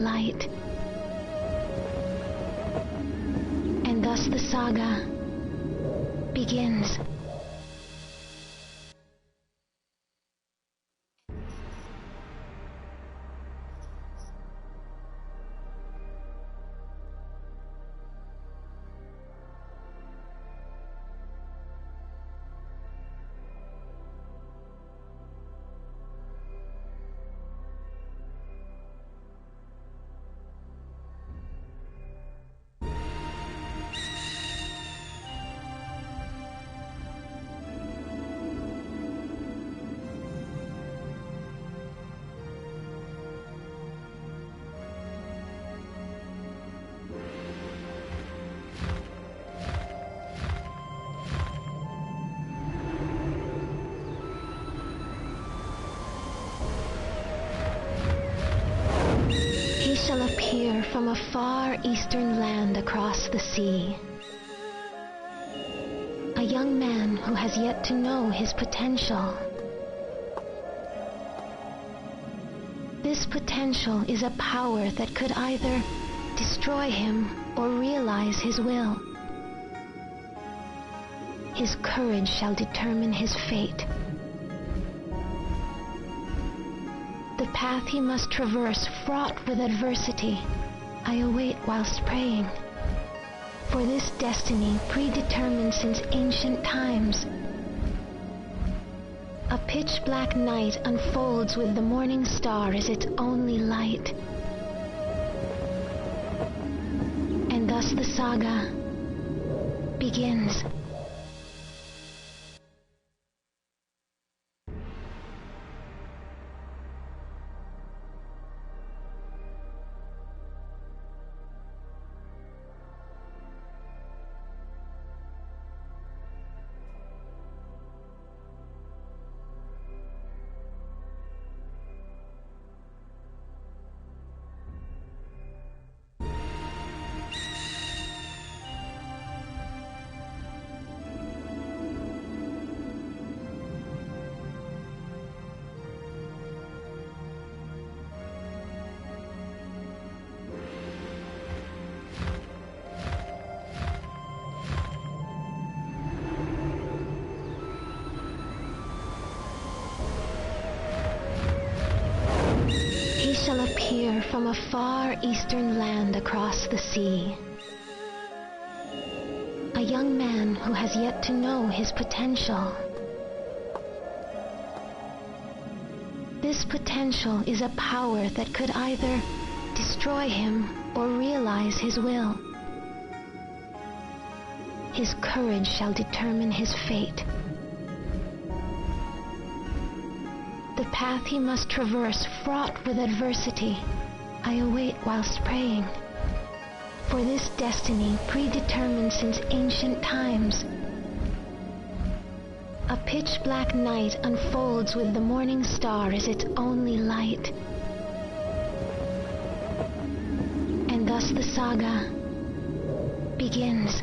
light. And thus the saga begins. He shall appear from a far eastern land across the sea. A young man who has yet to know his potential. This potential is a power that could either destroy him or realize his will. His courage shall determine his fate. The path he must traverse, fraught with adversity, I await whilst praying. For this destiny predetermined since ancient times. A pitch-black night unfolds with the morning star as its only light. And thus the saga begins. He shall appear from a far eastern land across the sea. A young man who has yet to know his potential. This potential is a power that could either destroy him or realize his will. His courage shall determine his fate. The path he must traverse, fraught with adversity, I await whilst praying. For this destiny predetermined since ancient times. A pitch-black night unfolds with the morning star as its only light. And thus the saga begins.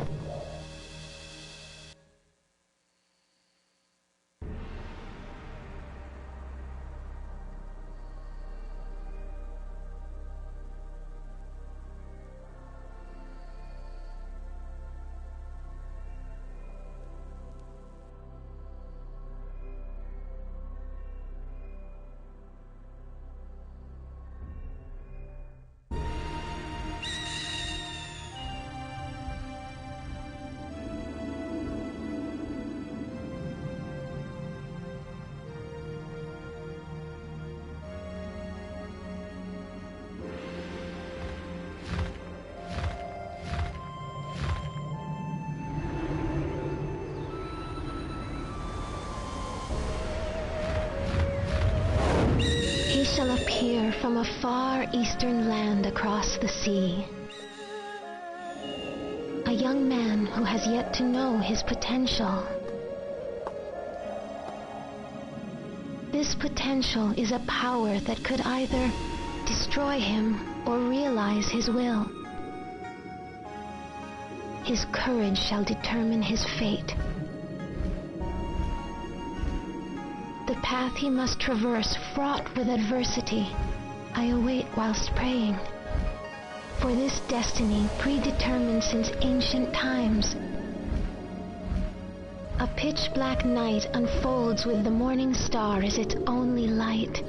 He shall appear from a far eastern land across the sea. A young man who has yet to know his potential. This potential is a power that could either destroy him or realize his will. His courage shall determine his fate. The path he must traverse, fraught with adversity, I await whilst praying. For this destiny predetermined since ancient times. A pitch-black night unfolds with the morning star as its only light.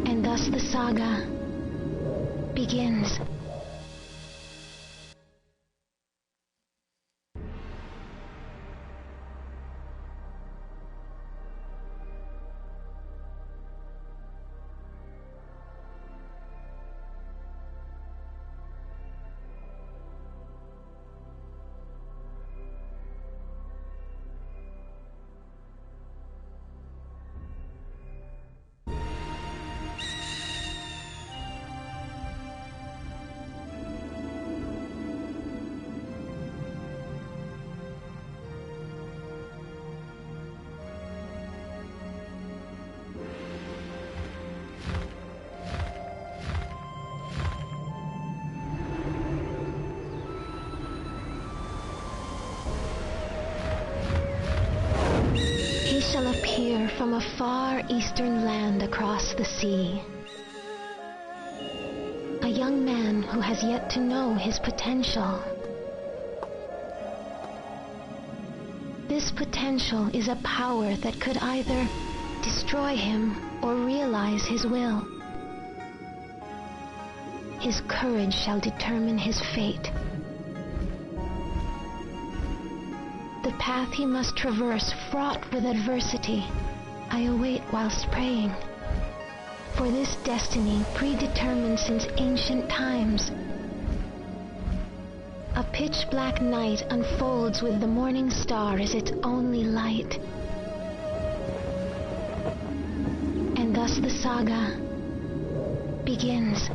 And thus the saga begins. Shall appear from a far eastern land across the sea. A young man who has yet to know his potential. This potential is a power that could either destroy him or realize his will. His courage shall determine his fate. The path he must traverse, fraught with adversity, I await whilst praying. For this destiny predetermined since ancient times. A pitch-black night unfolds with the morning star as its only light. And thus the saga begins.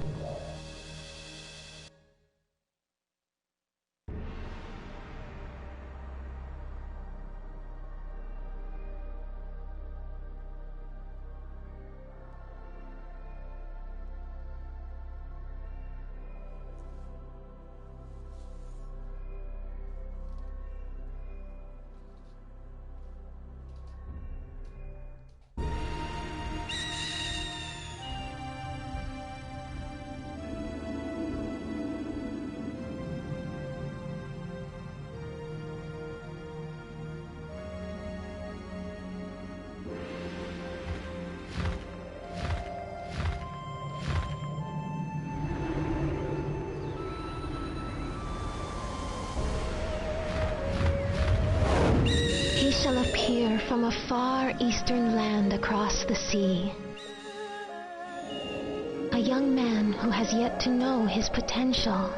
Shall appear from a far eastern land across the sea. A young man who has yet to know his potential.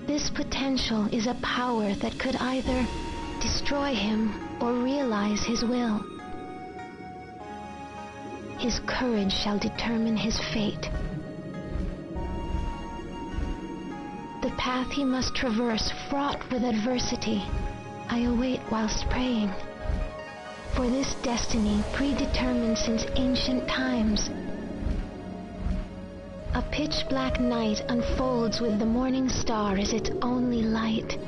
This potential is a power that could either destroy him or realize his will. His courage shall determine his fate. The path he must traverse, fraught with adversity, I await whilst praying. For this destiny predetermined since ancient times. A pitch-black night unfolds with the morning star as its only light.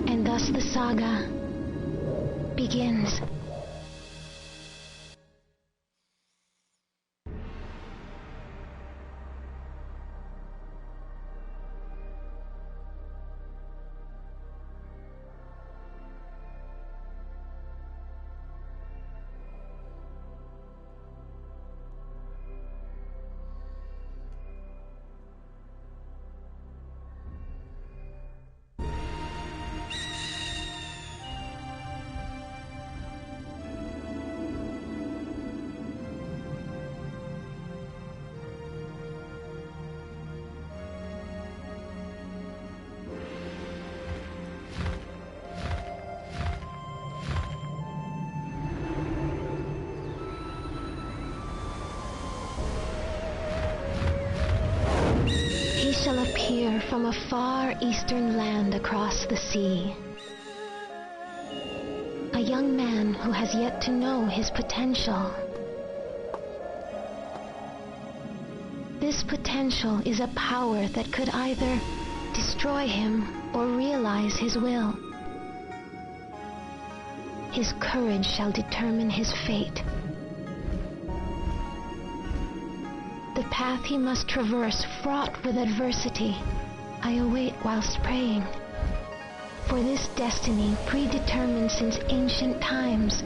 And thus the saga begins. Shall appear from a far eastern land across the sea. A young man who has yet to know his potential. This potential is a power that could either destroy him or realize his will. His courage shall determine his fate. The path he must traverse, fraught with adversity, I await whilst praying. For this destiny, predetermined since ancient times,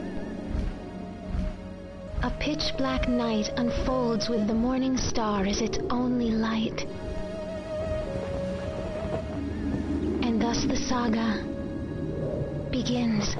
a pitch-black night unfolds with the morning star as its only light. And thus the saga begins.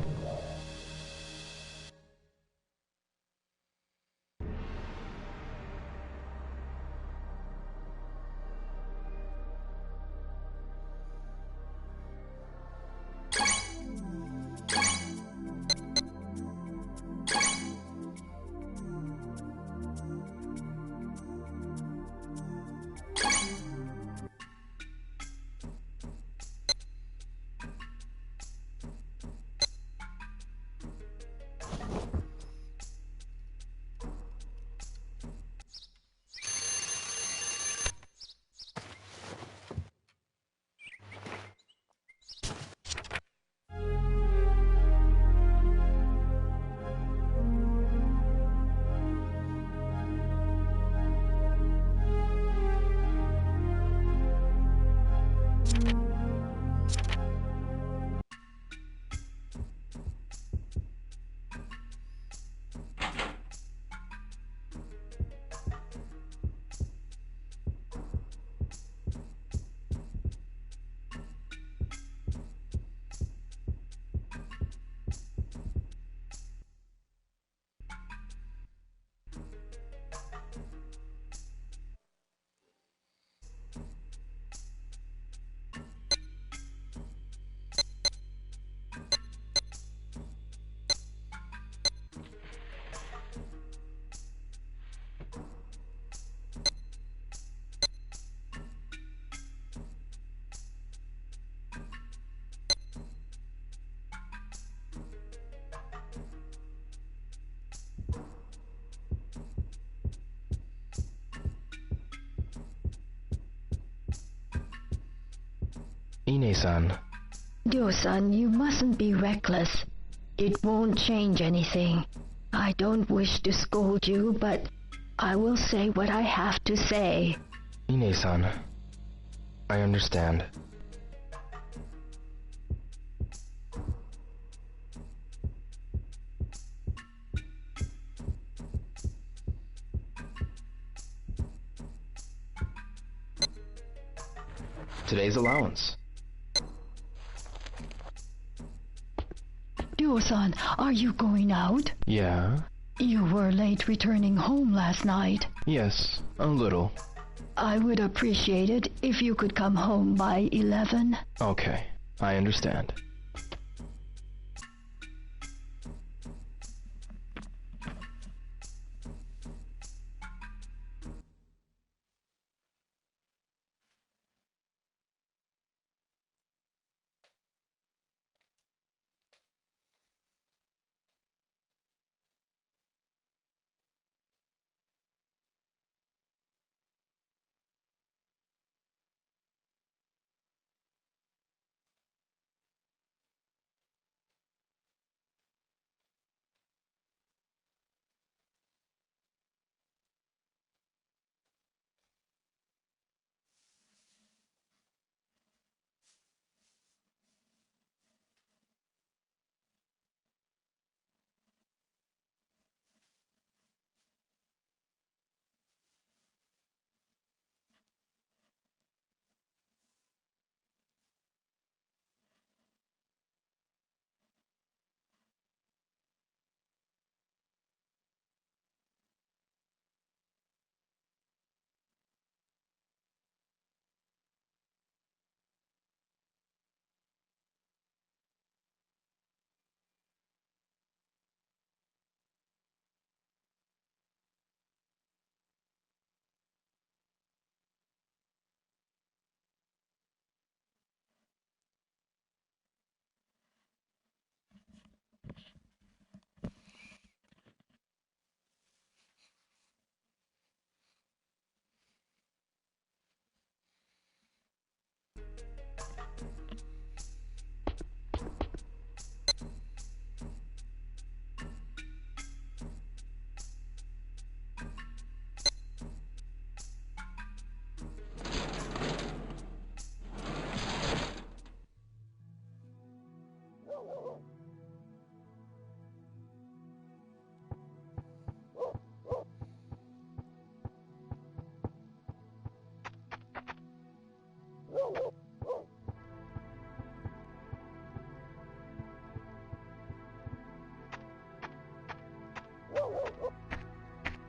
Ine-san. Ryo-san, you mustn't be reckless. It won't change anything. I don't wish to scold you, but I will say what I have to say. Ine-san. I understand. Today's allowance. Ryo-san, are you going out? Yeah? You were late returning home last night. Yes, a little. I would appreciate it if you could come home by 11. Okay, I understand.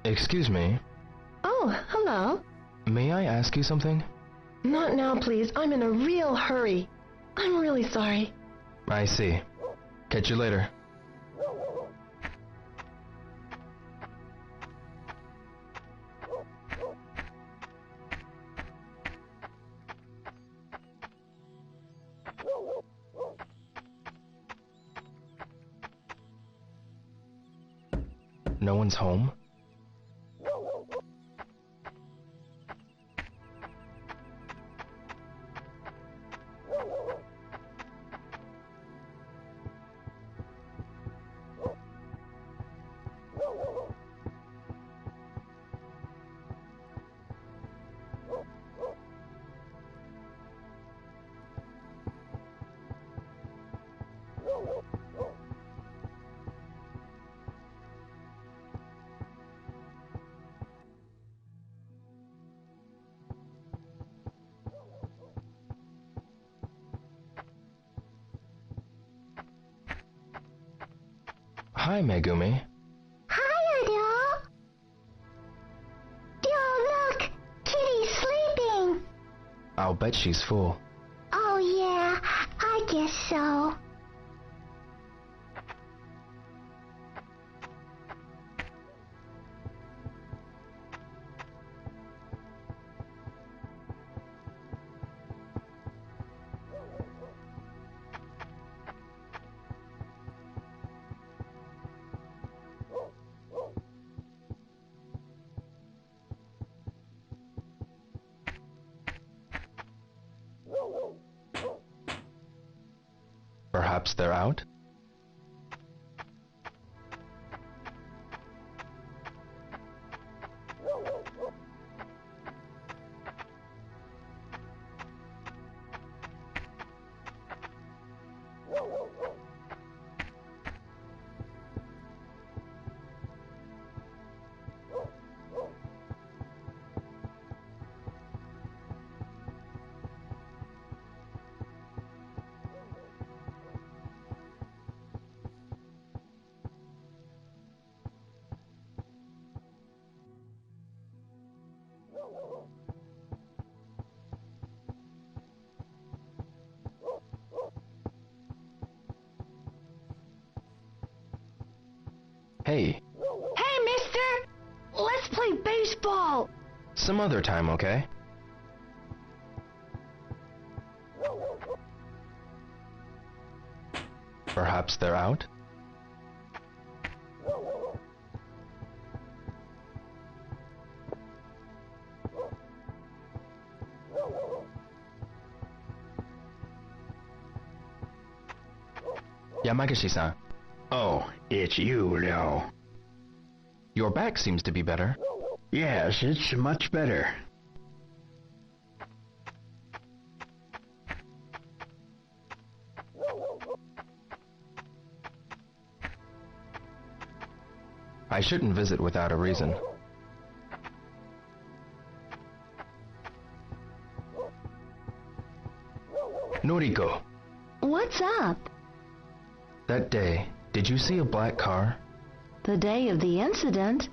Excuse me. Oh, hello. May I ask you something? Not now, please. I'm in a real hurry. I'm really sorry. I see. Catch you later. No one's home? Hi, Megumi. Hi, Adele. Yo, look! Kitty's sleeping! I'll bet she's full. Oh, yeah, I guess so. Perhaps they're out? Hey, Hey, mister! Let's play baseball! some other time, okay? Perhaps they're out? Yamagishi-san, Oh, it's you, Leo. your back seems to be better. Yes, it's much better. I shouldn't visit without a reason. Noriko, What's up? that day, did you see a black car? The day of the incident?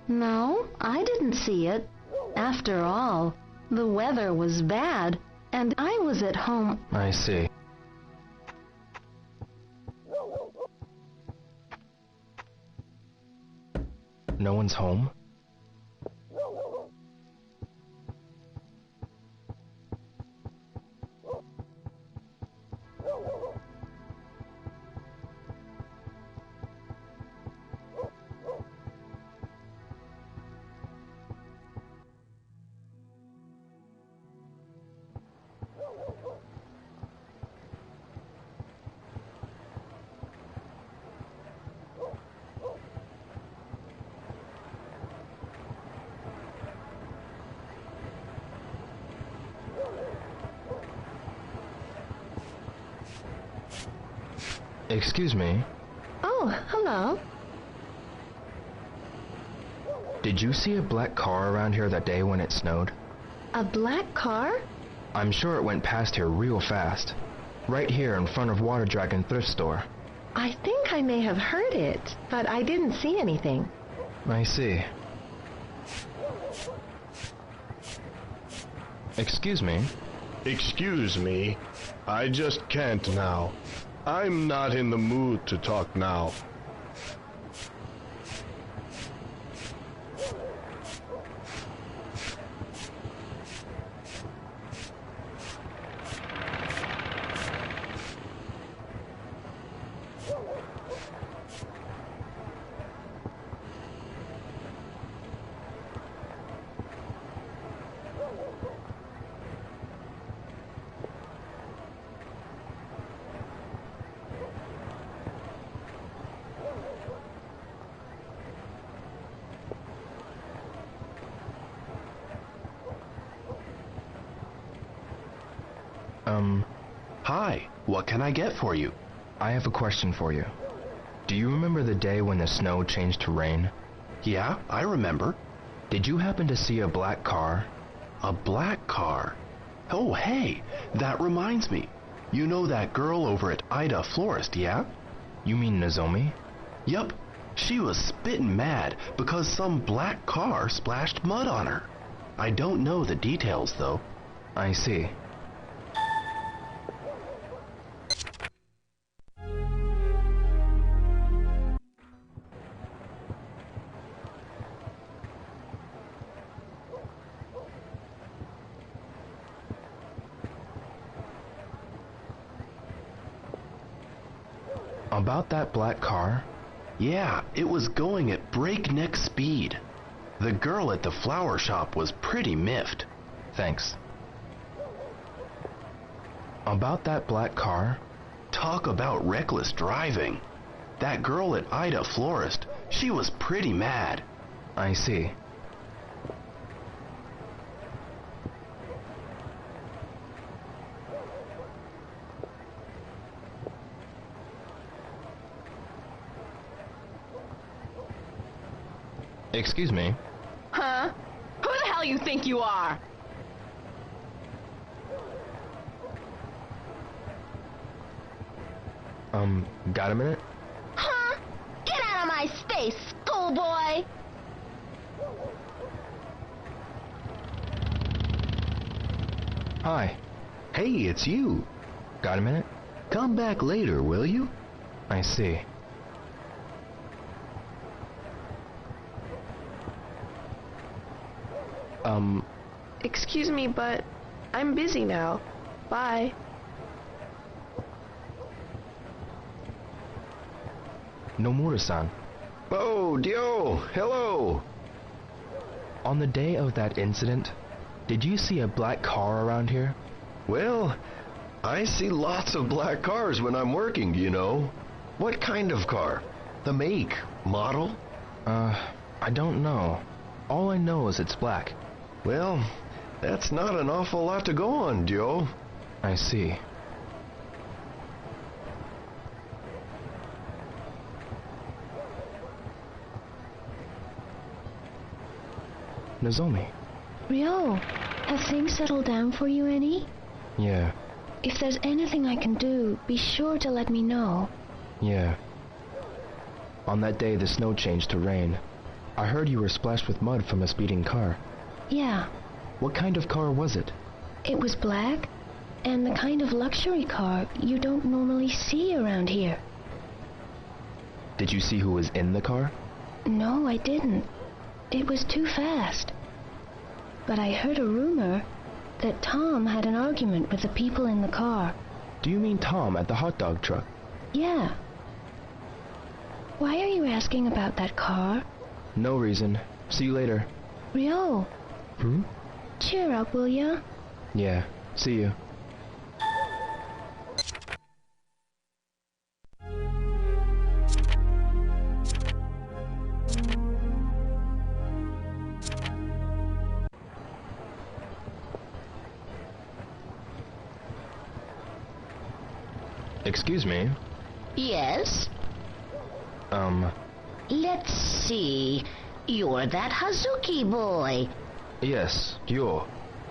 No, I didn't see it. After all, the weather was bad, and I was at home. I see. No one's home? Excuse me, Oh, hello. did you see a black car around here that day when it snowed? A black car? I'm sure it went past here real fast. Right here in front of Water Dragon Thrift Store. I think I may have heard it, but I didn't see anything. I see. Excuse me? Excuse me, I just can't now. I'm not in the mood to talk now. Hi, what can I get for you? I have a question for you. Do you remember the day when the snow changed to rain? Yeah, I remember. Did you happen to see a black car? A black car? Oh, hey, that reminds me. You know that girl over at Ida Florist, yeah? You mean Nozomi? Yup. She was spittin' mad because some black car splashed mud on her. I don't know the details, though. I see. About that black car? Yeah, it was going at breakneck speed. The girl at the flower shop was pretty miffed. Thanks. About that black car? Talk about reckless driving. That girl at Ida Florist, she was pretty mad. I see. Excuse me. Huh? Who the hell you think you are? Got a minute? Huh? Get out of my space, schoolboy! Hi. Hey, it's you. Got a minute? Come back later, will you? I see. Excuse me, but I'm busy now. Bye. Nomura-san, Oh, Dio, hello. on the day of that incident, did you see a black car around here? Well, I see lots of black cars when I'm working, you know. What kind of car? The make, model? I don't know. All I know is it's black. Well, that's not an awful lot to go on, Joe. I see. Nozomi. Ryo, have things settled down for you any? Yeah, If there's anything I can do, be sure to let me know. yeah. On that day the snow changed to rain. I heard you were splashed with mud from a speeding car. Yeah, What kind of car was it? it was black, and the kind of luxury car you don't normally see around here. Did you see who was in the car? No, I didn't. It was too fast. But I heard a rumor that Tom had an argument with the people in the car. Do you mean Tom at the hot dog truck? Yeah. Why are you asking about that car? No reason. See you later. Ryo, Hmm? cheer up, will ya? Yeah, see you. Excuse me. Yes? Let's see. You're that Hazuki boy. Yes, you.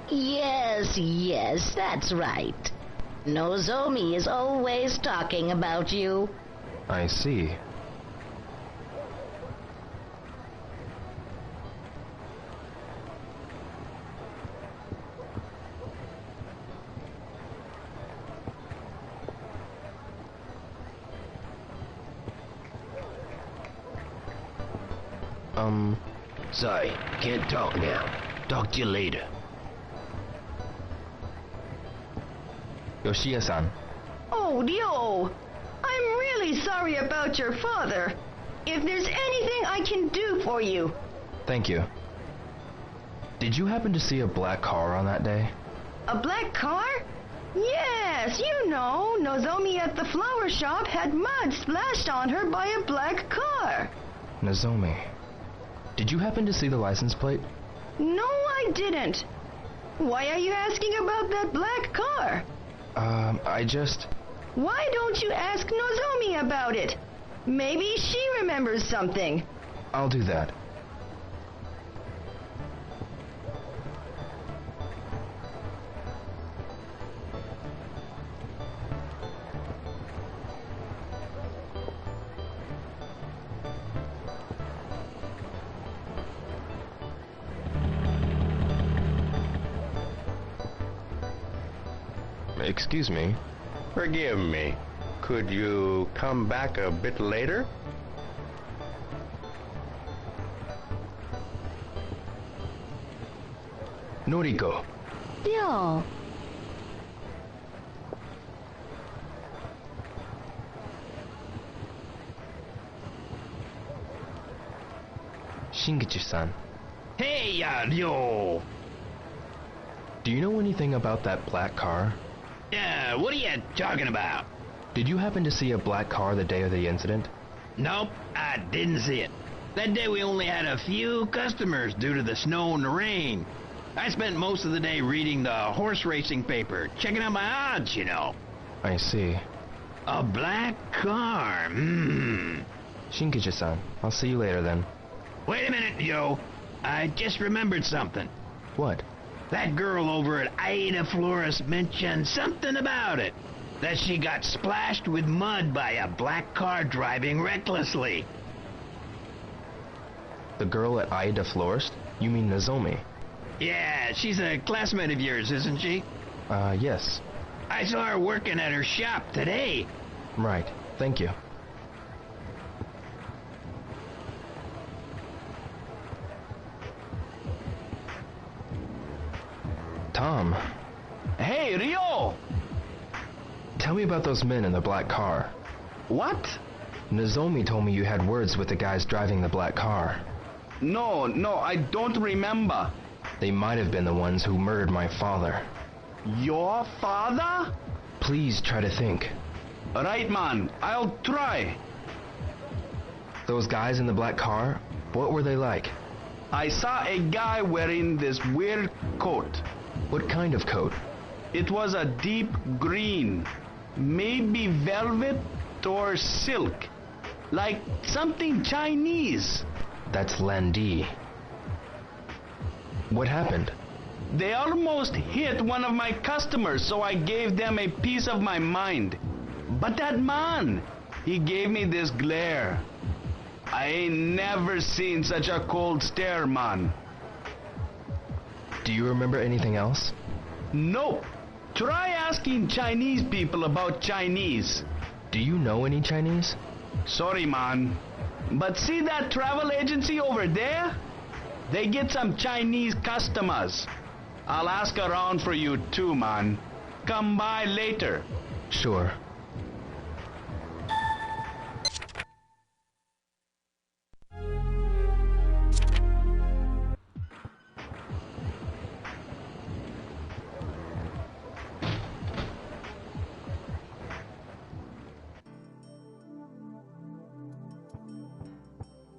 Yes, that's right. Nozomi is always talking about you. I see. Sorry, can't talk now. Talk to you later. Yoshia-san. Oh, Ryo! I'm really sorry about your father. If there's anything I can do for you... Thank you. Did you happen to see a black car on that day? A black car? Yes, you know, Nozomi at the flower shop had mud splashed on her by a black car. Nozomi. Did you happen to see the license plate? No, I didn't. Why are you asking about that black car? Why don't you ask Nozomi about it? Maybe she remembers something. I'll do that. Excuse me. Forgive me. Could you come back a bit later? Noriko. Ryo. Shingichi-san. Hey, Ryo! Do you know anything about that black car? What are you talking about? Did you happen to see a black car the day of the incident? Nope, I didn't see it. That day we only had a few customers due to the snow and the rain. I spent most of the day reading the horse racing paper, checking out my odds, you know. I see. A black car, Shinkichi-san, I'll see you later then. Wait a minute, yo. I just remembered something. What? That girl over at Aida Flores mentioned something about it. That she got splashed with mud by a black car driving recklessly. The girl at Aida Florist? You mean Nozomi? Yeah, she's a classmate of yours, isn't she? Yes. I saw her working at her shop today. Right. Thank you. Tom. Hey, Ryo! Tell me about those men in the black car. What? Nozomi told me you had words with the guys driving the black car. No, I don't remember. They might have been the ones who murdered my father. Your father? Please try to think. Right, man. I'll try. Those guys in the black car, what were they like? I saw a guy wearing this weird coat. What kind of coat? It was a deep green. Maybe velvet or silk. Like something Chinese. That's Landi. What happened? They almost hit one of my customers, so I gave them a piece of my mind. But that man, he gave me this glare. I ain't never seen such a cold stare, man. Do you remember anything else? Nope. Try asking Chinese people about Chinese. Do you know any Chinese? Sorry, man. But see that travel agency over there? They get some Chinese customers. I'll ask around for you too, man. Come by later. Sure.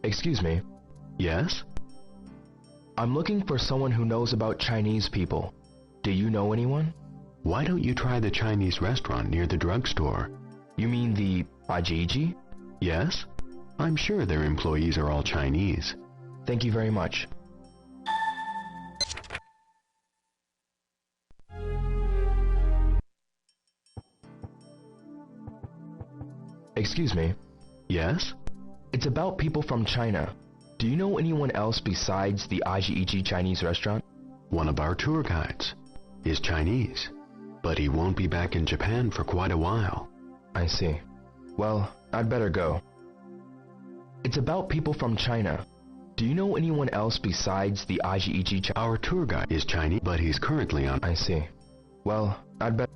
Excuse me. Yes? I'm looking for someone who knows about Chinese people. Do you know anyone? Why don't you try the Chinese restaurant near the drugstore? You mean the Ajiji? Yes? I'm sure their employees are all Chinese. Thank you very much. Excuse me. Yes? It's about people from China. Do you know anyone else besides the Ajiji Chinese restaurant? One of our tour guides is Chinese, but he won't be back in Japan for quite a while. I see. Well, I'd better go. It's about people from China. Do you know anyone else besides the Ajiichi? Our tour guide is Chinese, but he's currently on... I see. Well, I'd better...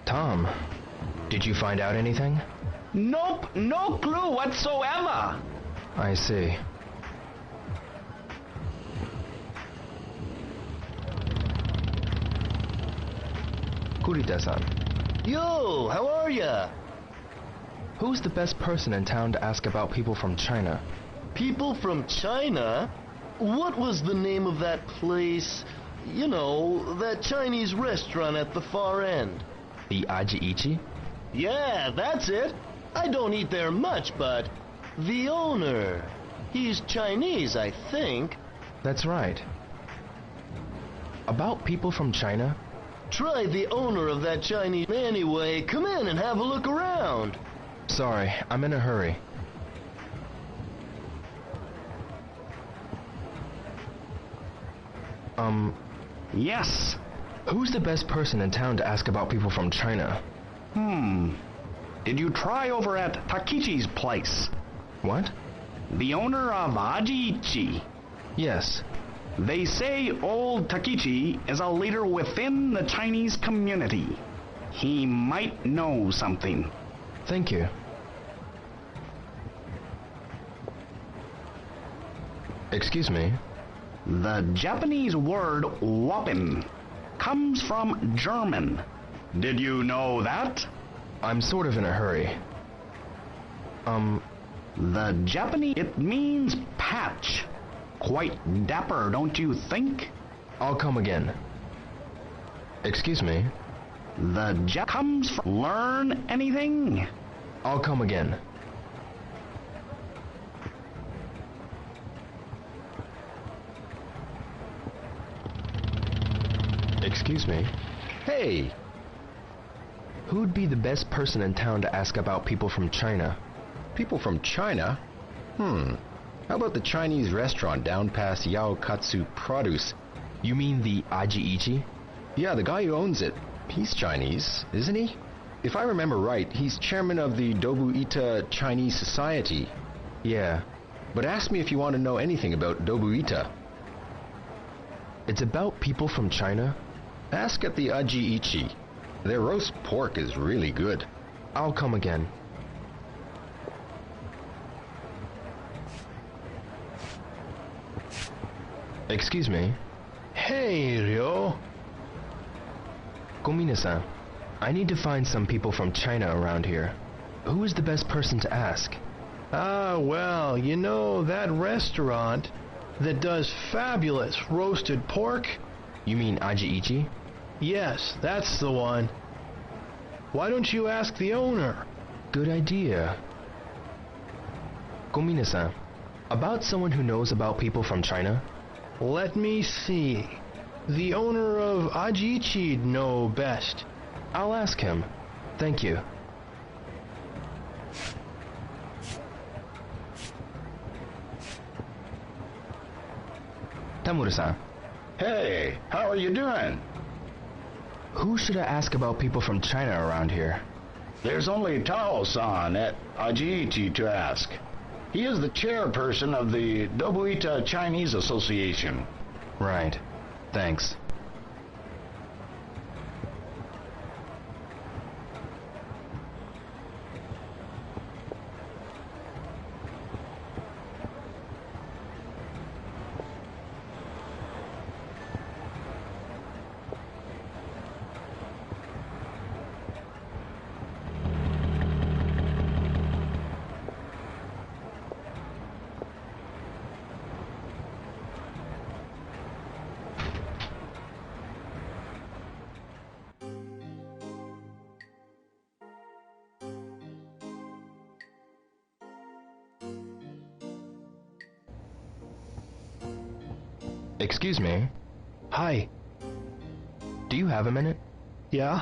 Tom, did you find out anything? Nope, no clue whatsoever. I see. Kurita-san. Yo, how are ya? Who's the best person in town to ask about people from China? People from China? What was the name of that place? You know, that Chinese restaurant at the far end. The Ajiichi? Yeah, that's it. I don't eat there much, but the owner, he's Chinese, I think. That's right. About people from China? Try the owner of that Chinese. Anyway, come in and have a look around. Sorry, I'm in a hurry. Yes. Who's the best person in town to ask about people from China? Did you try over at Takichi's place? What? The owner of Ajiichi. Yes. They say old Takichi is a leader within the Chinese community. He might know something. Thank you. Excuse me? The Japanese word whoppin' comes from German. Did you know that? I'm sort of in a hurry. The Japanese, it means patch. Quite dapper, don't you think? I'll come again. Excuse me? The comes from learn anything? I'll come again. Excuse me? Hey, Who'd be the best person in town to ask about people from China? people from China? How about the Chinese restaurant down past Yao Katsu Produce? You mean the Ajiichi? Yeah, the guy who owns it. He's Chinese, isn't he? If I remember right, he's chairman of the Dobuita Chinese Society. Yeah. But ask me if you want to know anything about Dobuita. It's about people from China? Ask at the Ajiichi. Their roast pork is really good. I'll come again. Excuse me? Hey, Ryo. Gomine-san, I need to find some people from China around here. Who is the best person to ask? Well, you know that restaurant that does fabulous roasted pork? You mean Ajiichi? Yes, that's the one. Why don't you ask the owner? Good idea. Gomine-san, about someone who knows about people from China? Let me see. The owner of Ajiichi'd know best. I'll ask him. Thank you. Tamura-san, Hey, how are you doing? who should I ask about people from China around here? There's only Tao-san at Ajiichi to ask. He is the chairperson of the Dobuita Chinese Association. Right. Thanks. Excuse me. Hi. Do you have a minute? Yeah?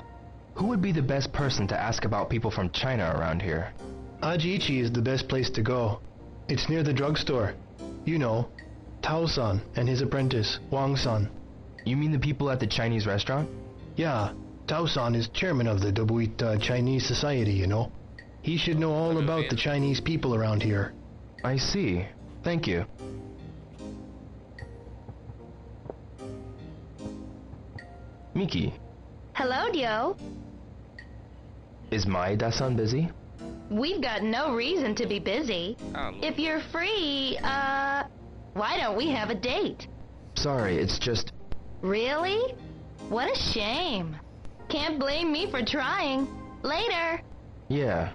Who would be the best person to ask about people from China around here? Ajiichi is the best place to go. It's near the drugstore. You know, Tao-san and his apprentice, Wang-san. You mean the people at the Chinese restaurant? Yeah, Tao-san is chairman of the Dobuita Chinese Society, you know. He should know all about the Chinese people around here. I see. Thank you. Miki. Hello, Dio. Is Maeda-san busy? We've got no reason to be busy. If you're free, why don't we have a date? Sorry, it's just... Really? What a shame. Can't blame me for trying. Later. Yeah.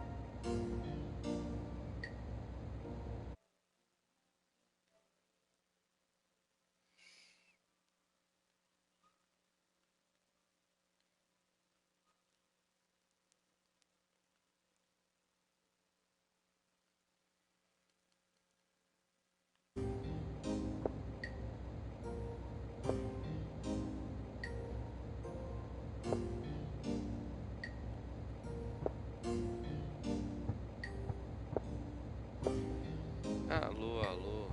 Alô, alô.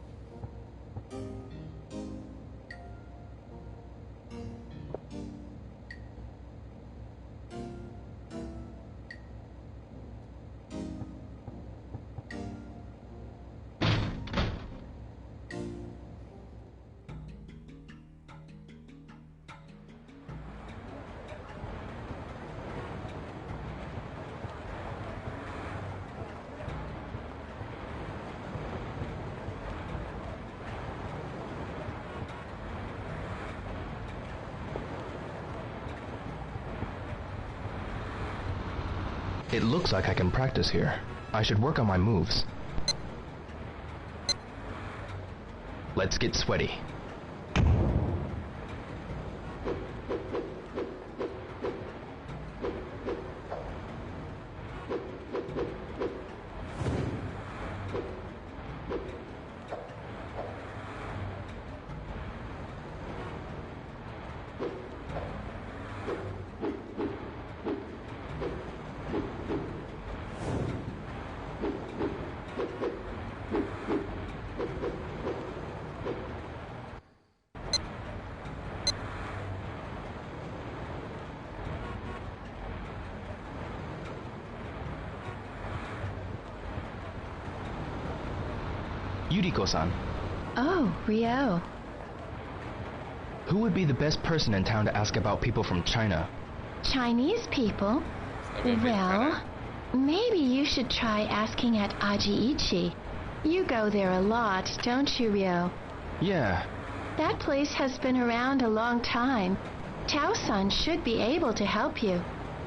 It looks like I can practice here. I should work on my moves. Let's get sweaty. Yuriko-san. Oh, Rio. Who would be the best person in town to ask about people from China? Chinese people? Well, maybe you should try asking at Ajiichi. You go there a lot, don't you, Rio? Yeah. That place has been around a long time. Tao-san should be able to help you.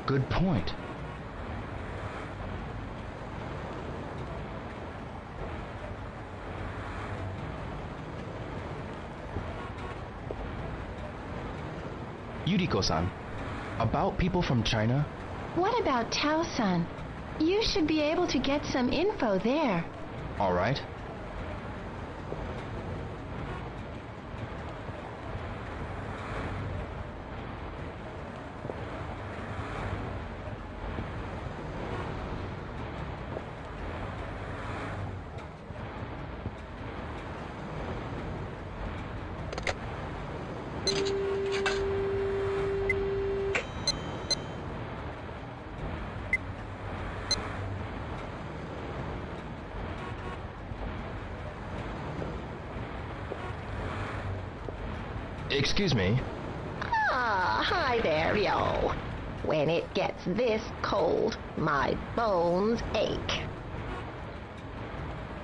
Good point. Yuriko-san, about people from China? What about Tao-san? You should be able to get some info there. All right. Excuse me. Ah, hi there, yo. When it gets this cold, my bones ache.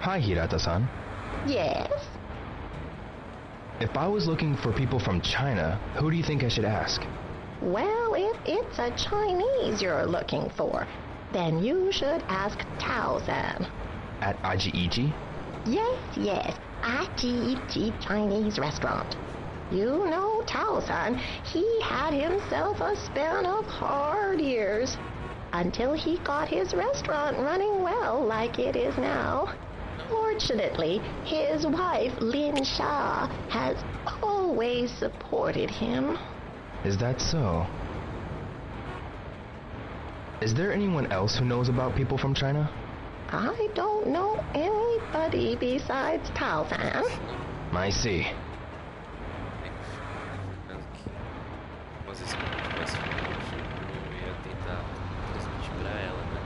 Hi, Hirata-san. Yes? If I was looking for people from China, who do you think I should ask? Well, if it's a Chinese you're looking for, then you should ask Tao-san. At Aji-Ichi? Yes, Aji-Ichi Chinese restaurant. You know Tao-san, he had himself a span of hard years until he got his restaurant running well like it is now. Fortunately, his wife, Lin Sha, has always supported him. Is that so? Is there anyone else who knows about people from China? I don't know anybody besides Tao-san. I see. Mas esse como tivesse eu ia tentar transmitir pra ela, né?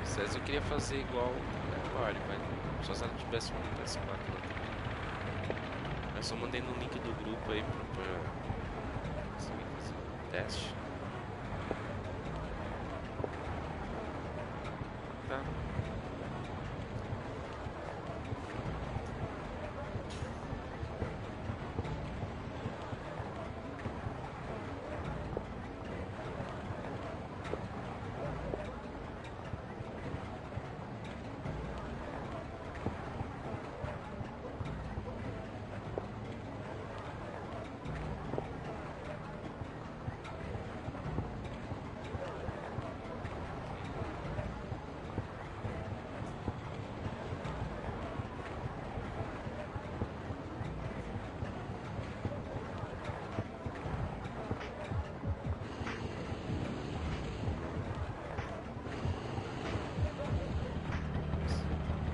Às vezes eu queria fazer igual o Mario, mas só se ela tivesse um PS4 lá também. Eu só mandei no link do grupo aí pra fazer um teste. Tá.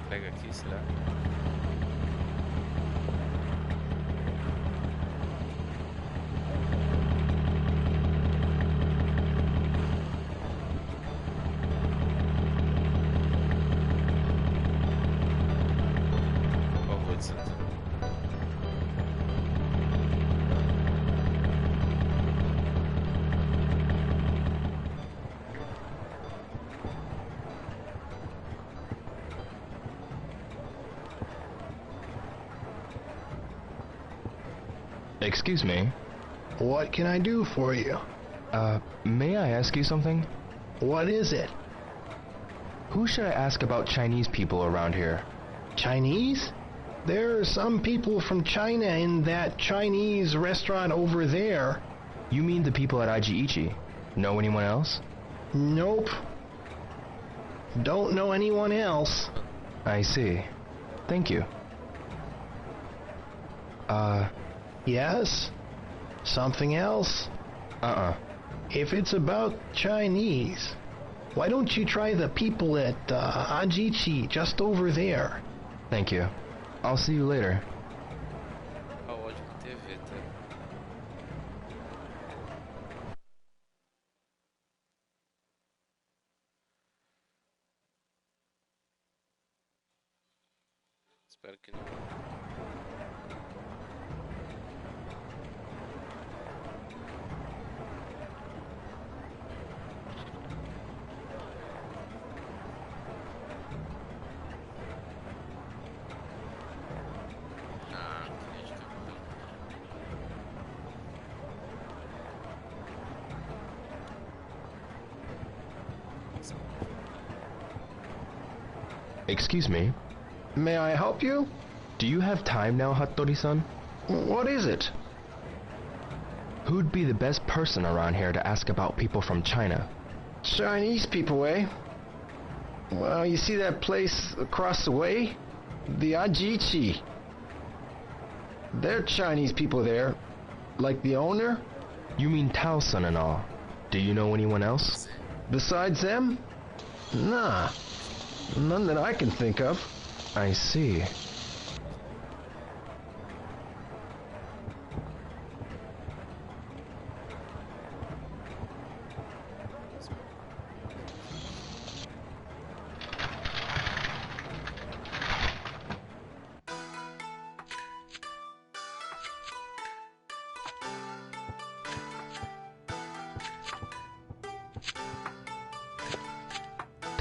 Pega aqui, será? Qual rua de Santana? Excuse me. What can I do for you? May I ask you something? What is it? Who should I ask about Chinese people around here? Chinese? There are some people from China in that Chinese restaurant over there. You mean the people at Aji-Ichi? Know anyone else? Nope. Don't know anyone else. I see. Thank you. Yes? Something else? If it's about Chinese, why don't you try the people at Ajiichi just over there? Thank you. I'll see you later. A ódio de TV, tá? Espero que não. Excuse me. May I help you? Do you have time now, Hattori-san? What is it? Who'd be the best person around here to ask about people from China? Chinese people, eh? Well, you see that place across the way? The Ajiichi. There are Chinese people there. Like the owner? You mean Tao-san and all. Do you know anyone else? Besides them? Nah. None that I can think of. I see.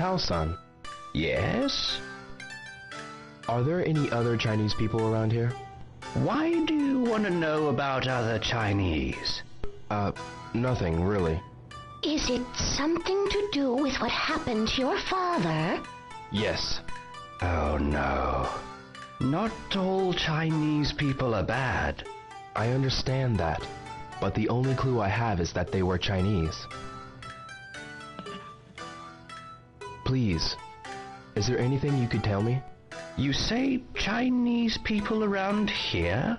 Tao-san. Yes? Are there any other Chinese people around here? Why do you want to know about other Chinese? Nothing, really. Is it something to do with what happened to your father? Yes. Oh, no. Not all Chinese people are bad. I understand that, but the only clue I have is that they were Chinese. Please, is there anything you could tell me? You say Chinese people around here?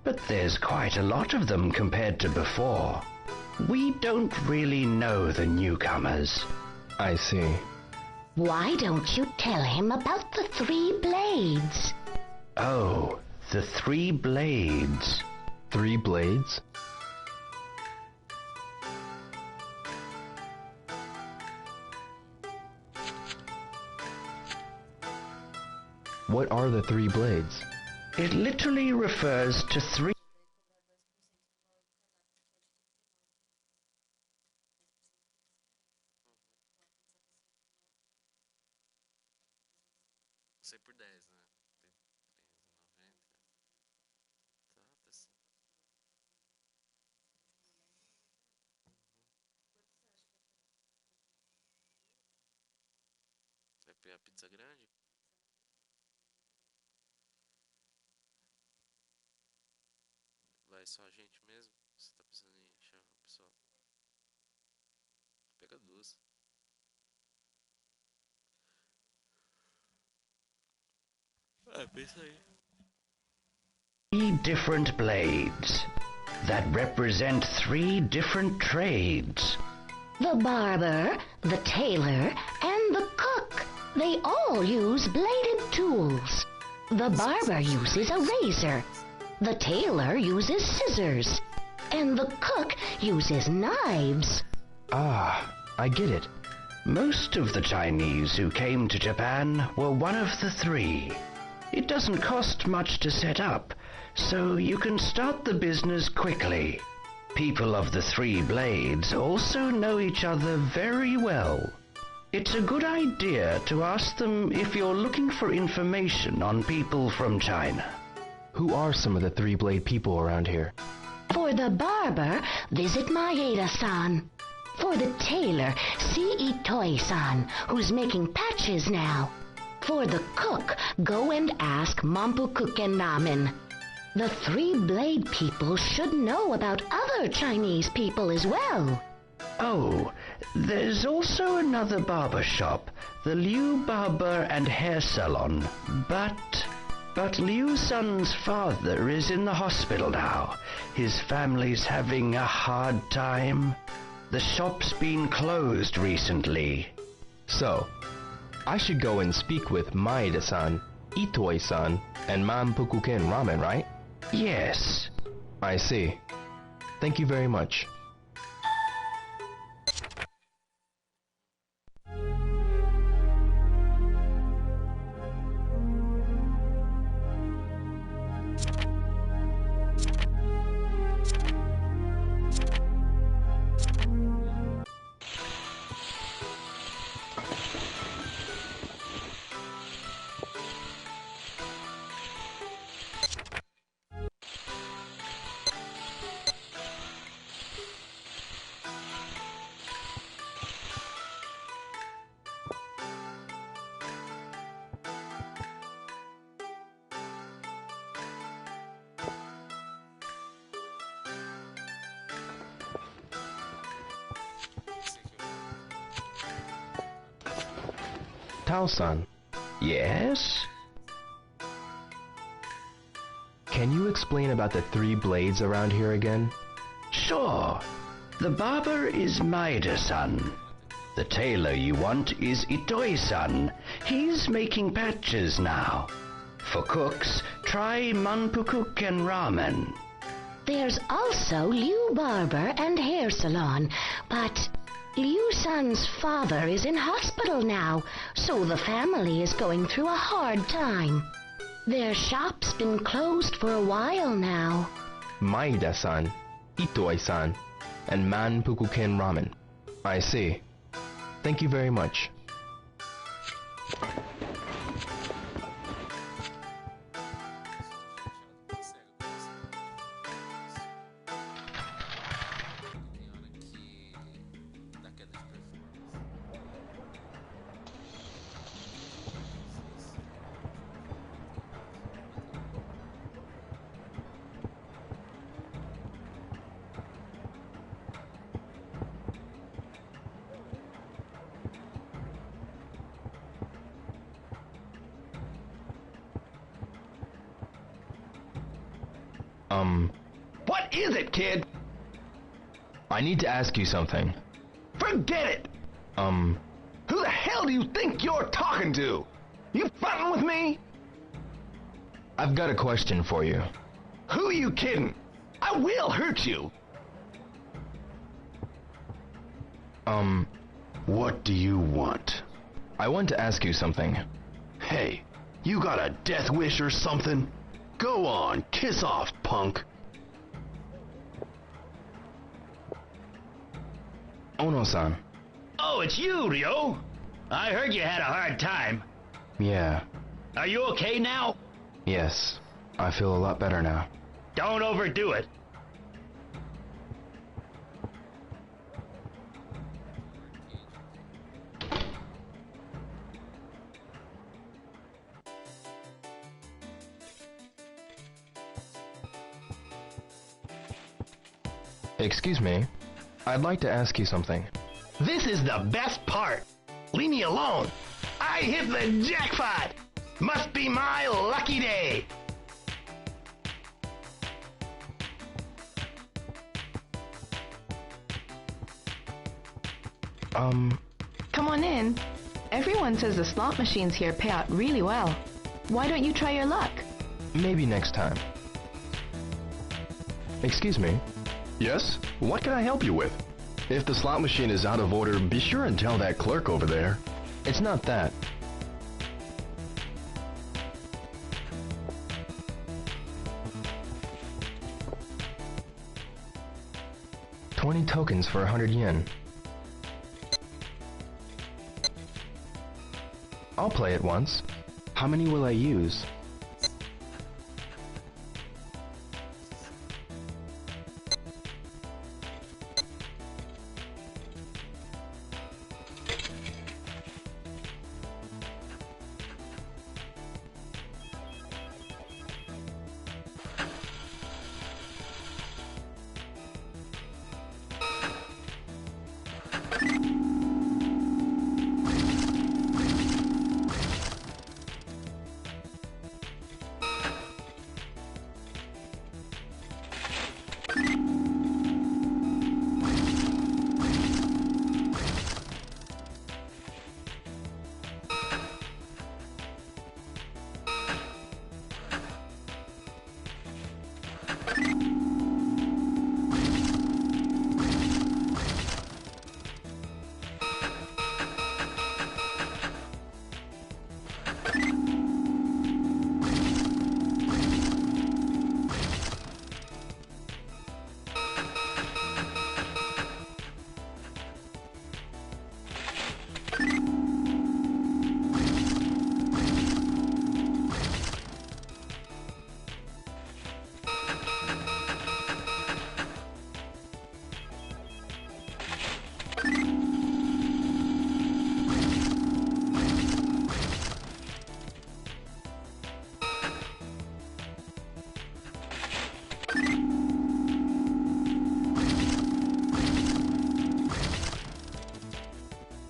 But there's quite a lot of them compared to before. We don't really know the newcomers. I see. Why don't you tell him about the 3 blades? Oh, the 3 blades. 3 blades? What are the 3 blades? It literally refers to 3... Sei por 10, né? Tem 13,90. Tá assim. Vai pegar pizza grande? Vai só a gente mesmo? Você tá precisando em achar o pessoal? Pega 2. Pensa aí. 3 different blades that represent 3 different trades. The barber, the tailor, and the cook. They all use bladed tools. The barber uses a razor. The tailor uses scissors. And the cook uses knives. Ah, I get it. Most of the Chinese who came to Japan were one of the 3. It doesn't cost much to set up, so you can start the business quickly. People of the 3 blades also know each other very well. It's a good idea to ask them if you're looking for information on people from China. Who are some of the 3 blade people around here? For the barber, visit Maeda-san. For the tailor, see Itoi-san, who's making patches now. For the cook, go and ask Mampukuken Ramen. The 3 blade people should know about other Chinese people as well. Oh, there's also another barber shop, the Liu Barber and Hair Salon. But Liu-san's father is in the hospital now. His family's having a hard time. The shop's been closed recently. So, I should go and speak with Maeda-san, Itoi-san, and Mampukuken Ramen, right? Yes. I see. Thank you very much. Tao-san. Yes? Can you explain about the 3 blades around here again? Sure. The barber is Maeda-san. The tailor you want is Itoi-san. He's making patches now. For cooks, try Manpukuken Ramen. There's also Liu Barber and Hair Salon, but Liu-san's father is in hospital now, so the family is going through a hard time. Their shop's been closed for a while now. Maeda-san, Itoi-san, and Manpukuken Ramen. I see. Thank you very much. What is it, kid? I need to ask you something. Forget it! Who the hell do you think you're talking to? You frontin' with me? I've got a question for you. Who are you kidding? I will hurt you. What do you want? I want to ask you something. Hey, you got a death wish or something? Go on, kiss off, punk. Ono-san. Oh, it's you, Ryo. I heard you had a hard time. Yeah. Are you okay now? Yes. I feel a lot better now. Don't overdo it. Excuse me. I'd like to ask you something. This is the best part. Leave me alone. I hit the jackpot. Must be my lucky day. Come on in. Everyone says the slot machines here pay out really well. Why don't you try your luck? Maybe next time. Excuse me. Yes? What can I help you with? If the slot machine is out of order, be sure and tell that clerk over there. It's not that. $20 tokens for 100 yen. I'll play it once. How many will I use?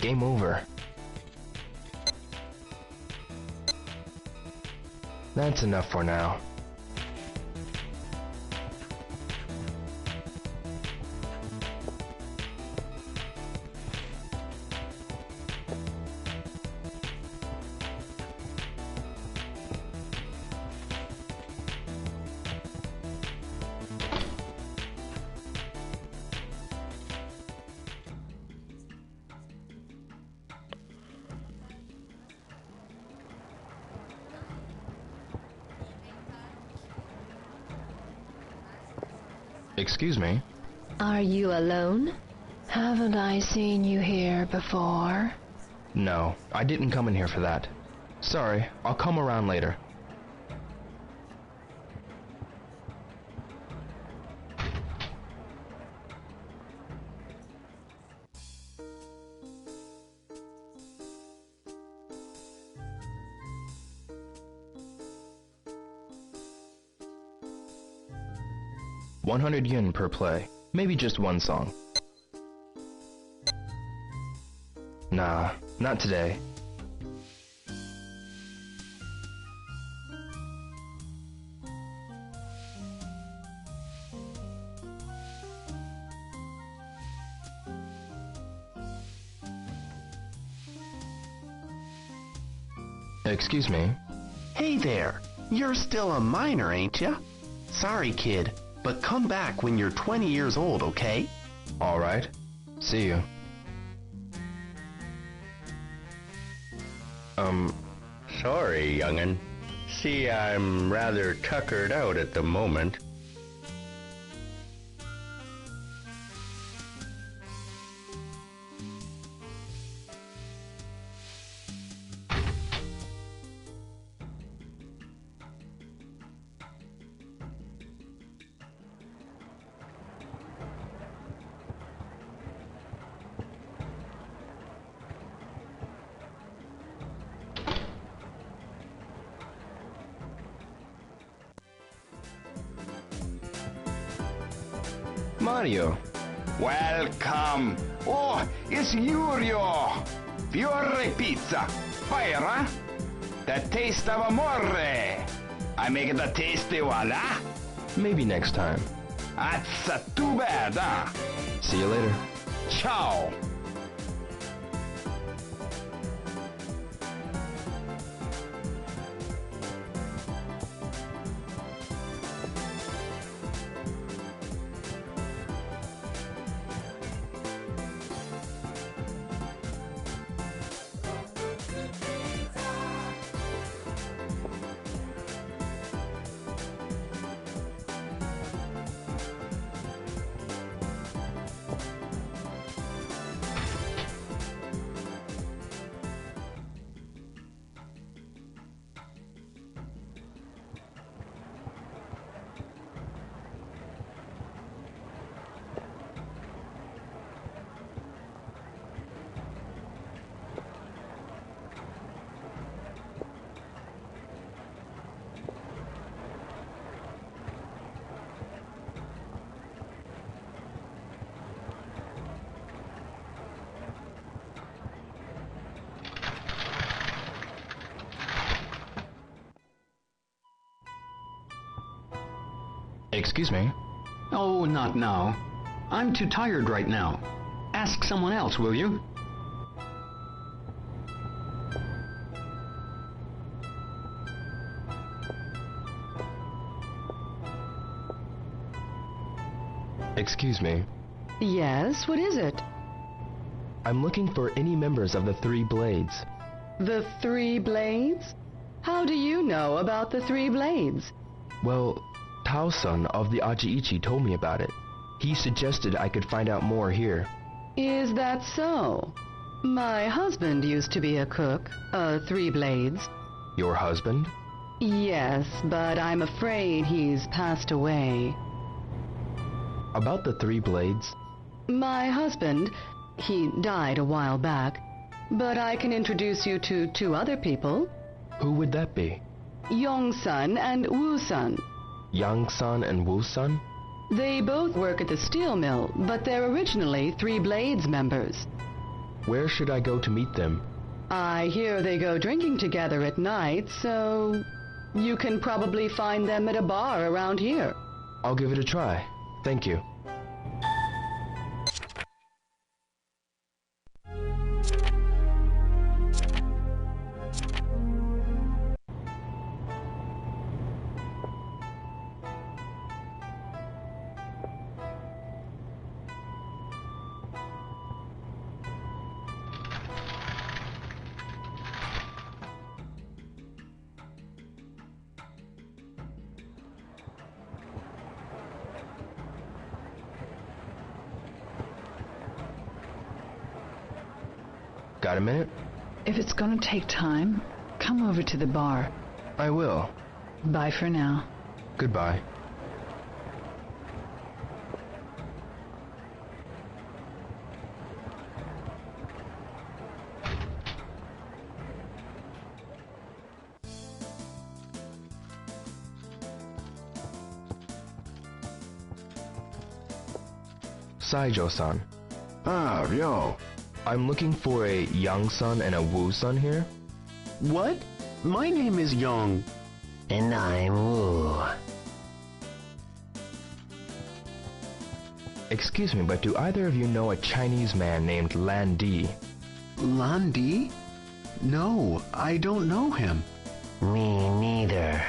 Game over. That's enough for now. Excuse me? Are you alone? Haven't I seen you here before? No, I didn't come in here for that. Sorry, I'll come around later. $100 per play. Maybe just one song. Nah, not today. Excuse me? Hey there, you're still a minor, ain't ya? Sorry, kid, but come back when you're 20 years old, okay? Alright. See you. Sorry, young'un. See, I'm rather tuckered out at the moment. Mario. Welcome. Oh, it's Yurio. Fiore pizza. Fire, huh? The taste of amore. I make it a tasty one, huh? Maybe next time. That's too bad, huh? See you later. Ciao. Excuse me? Oh, not now. I'm too tired right now. Ask someone else, will you? Excuse me? Yes, what is it? I'm looking for any members of the Three Blades. The Three Blades? How do you know about the Three Blades? Well, Tao-san of the Ajiichi told me about it. He suggested I could find out more here. Is that so? My husband used to be a cook, Three Blades. Your husband? Yes, but I'm afraid he's passed away. About the Three Blades? My husband, he died a while back, but I can introduce you to two other people. Who would that be? Yong-san and Woo-san. Yang-san and Woo-san? They both work at the steel mill, but they're originally Three Blades members. Where should I go to meet them? I hear they go drinking together at night, so you can probably find them at a bar around here. I'll give it a try. Thank you. Got a minute? If it's gonna take time, come over to the bar. I will. Bye for now. Goodbye. Saijo-san. Ah, Ryo. I'm looking for a Yang-san and a Wu-san here. What? My name is Young. And I'm Wu. Excuse me, but do either of you know a Chinese man named Lan Di? Lan Di? No, I don't know him. Me neither.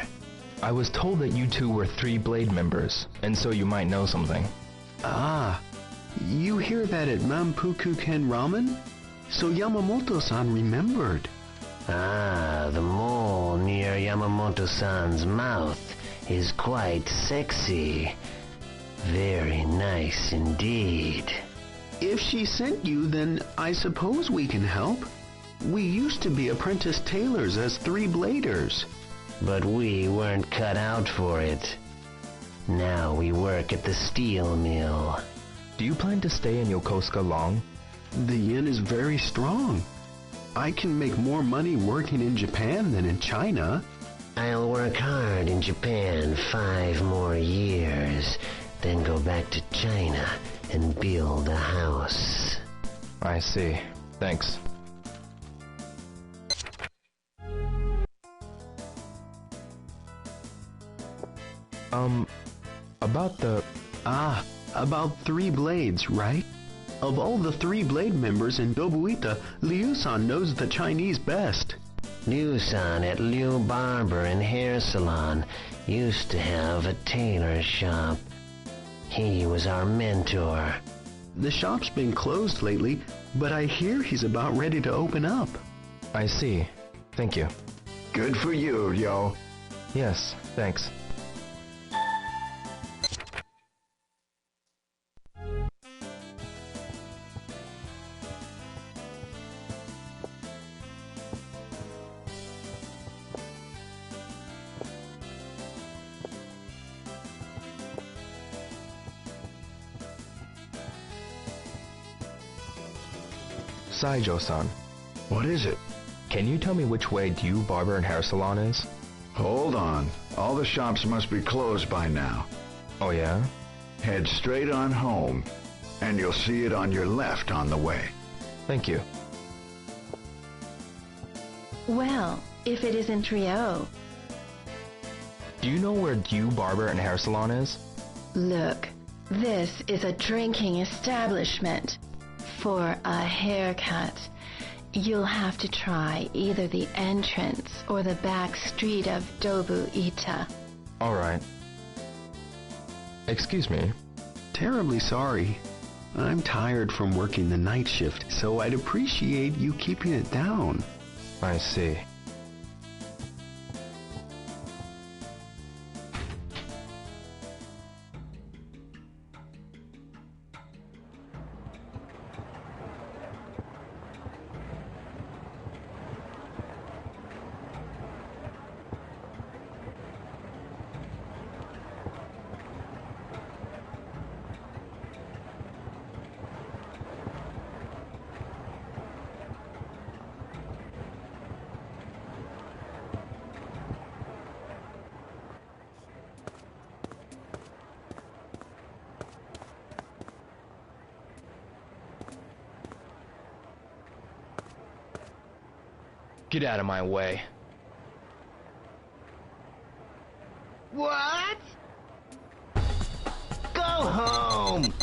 I was told that you two were Three Blade members, and so you might know something. Ah, you hear that at Mampuku Ken Ramen? So Yamamoto-san remembered. Ah, the mole near Yamamoto-san's mouth is quite sexy. Very nice indeed. If she sent you, then I suppose we can help. We used to be apprentice tailors as Three Bladers. But we weren't cut out for it. Now we work at the steel mill. Do you plan to stay in Yokosuka long? The yen is very strong. I can make more money working in Japan than in China. I'll work hard in Japan 5 more years, then go back to China and build a house. I see. Thanks. About the... About Three Blades, right? Of all the Three Blade members in Dobuita, Liu-san knows the Chinese best. Liu-san at Liu Barber and Hair Salon used to have a tailor shop. He was our mentor. The shop's been closed lately, but I hear he's about ready to open up. I see. Thank you. Good for you, Ryo. Yes, thanks. Saijo-san. What is it? Can you tell me which way Dew Barber and Hair Salon is? Hold on. All the shops must be closed by now. Oh, yeah? Head straight on home, and you'll see it on your left on the way. Thank you. Well, if it isn't Ryo. Do you know where Dew Barber and Hair Salon is? Look, this is a drinking establishment. For a haircut, you'll have to try either the entrance or the back street of Dobuita. All right. Excuse me. Terribly sorry. I'm tired from working the night shift, so I'd appreciate you keeping it down. I see. Get out of my way. What? Go home!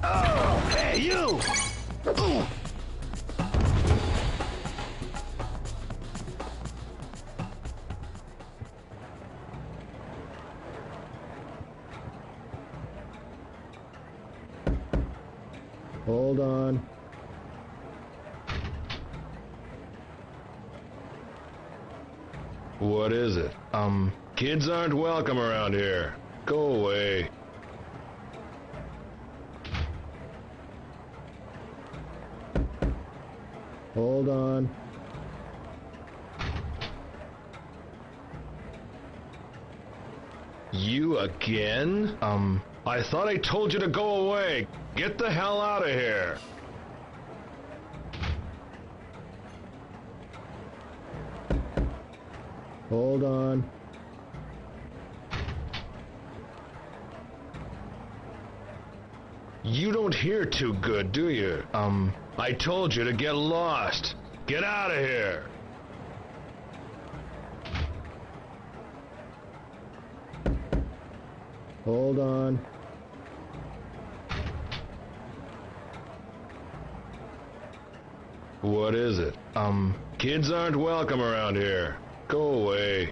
Oh, hey, you! Hold on. What is it? Kids aren't welcome around here. Go away. Hold on. You again? I thought I told you to go away. Get the hell out of here. Hold on. You don't hear too good, do you? I told you to get lost. Get out of here. Hold on. What is it? Kids aren't welcome around here. Go away.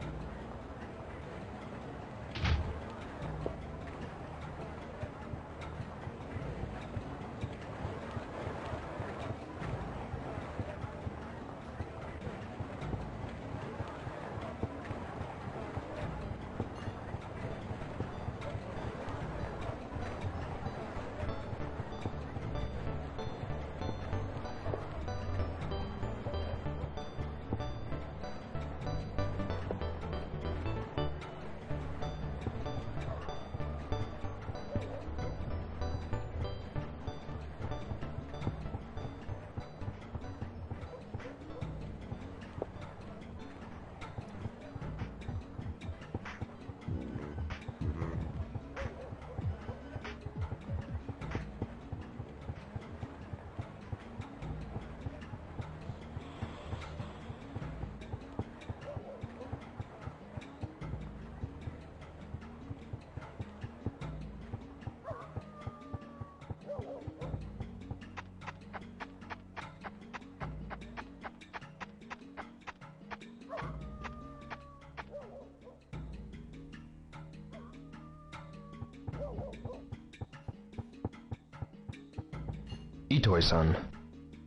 Itoi-san.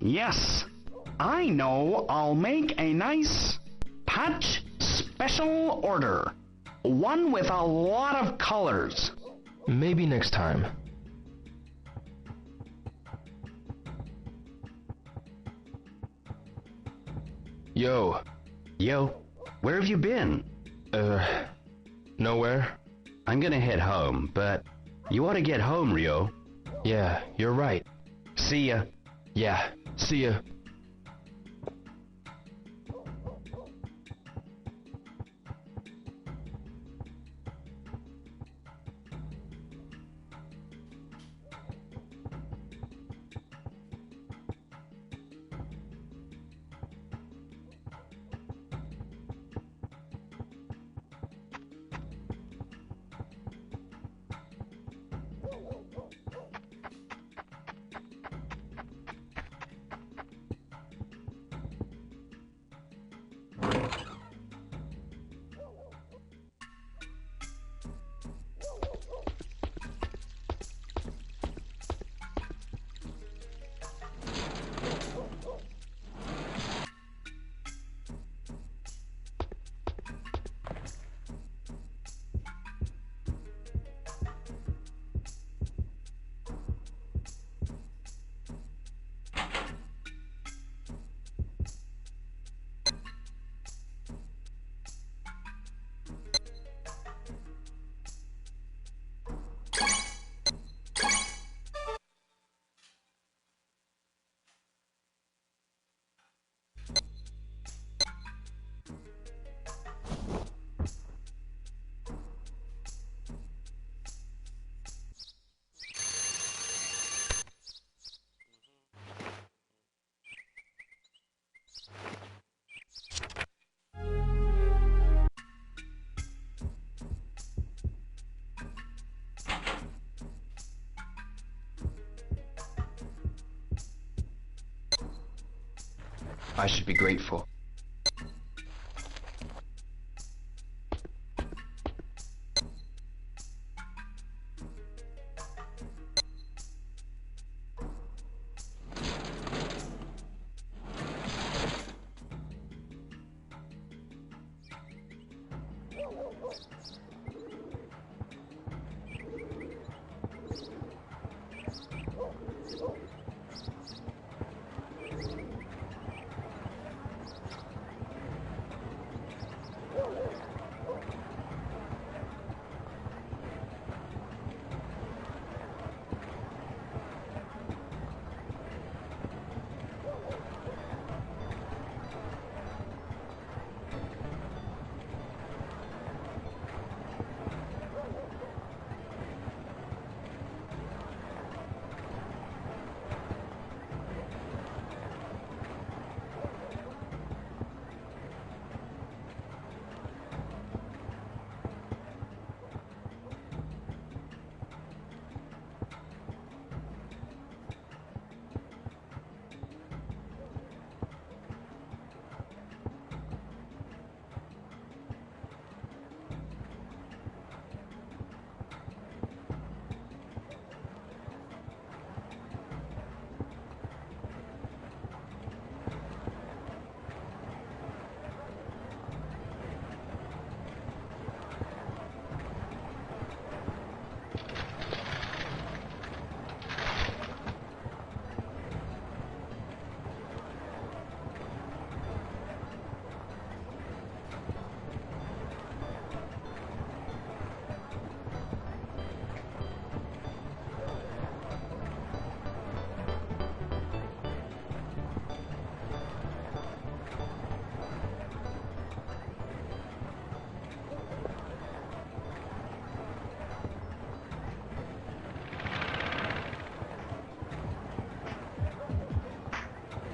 Yes, I know. I'll make a nice patch special order. One with a lot of colors. Maybe next time. Yo. Yo, where have you been? Nowhere. I'm gonna head home, but you ought to get home, Ryo. Yeah, you're right. See ya. Yeah, see ya. I should be grateful.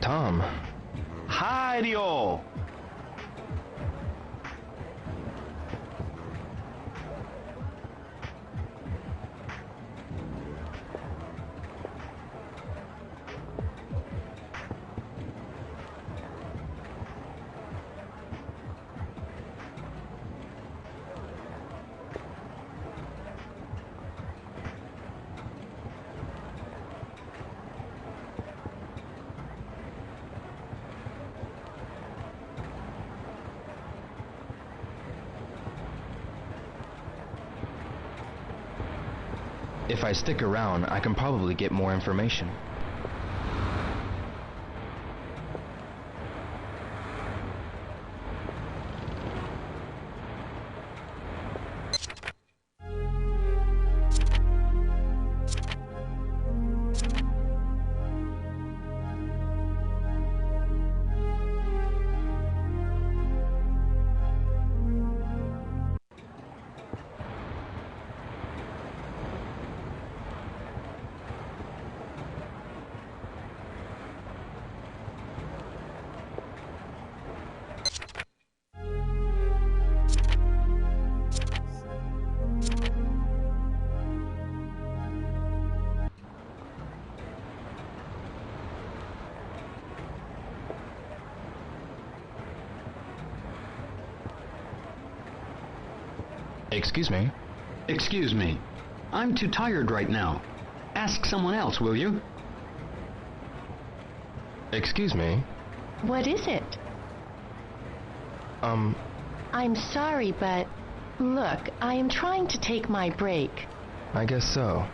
Tom. Hario! If I stick around, I can probably get more information. Excuse me? Excuse me. I'm too tired right now. Ask someone else, will you? Excuse me? What is it? I'm sorry, but look, I am trying to take my break. I guess so.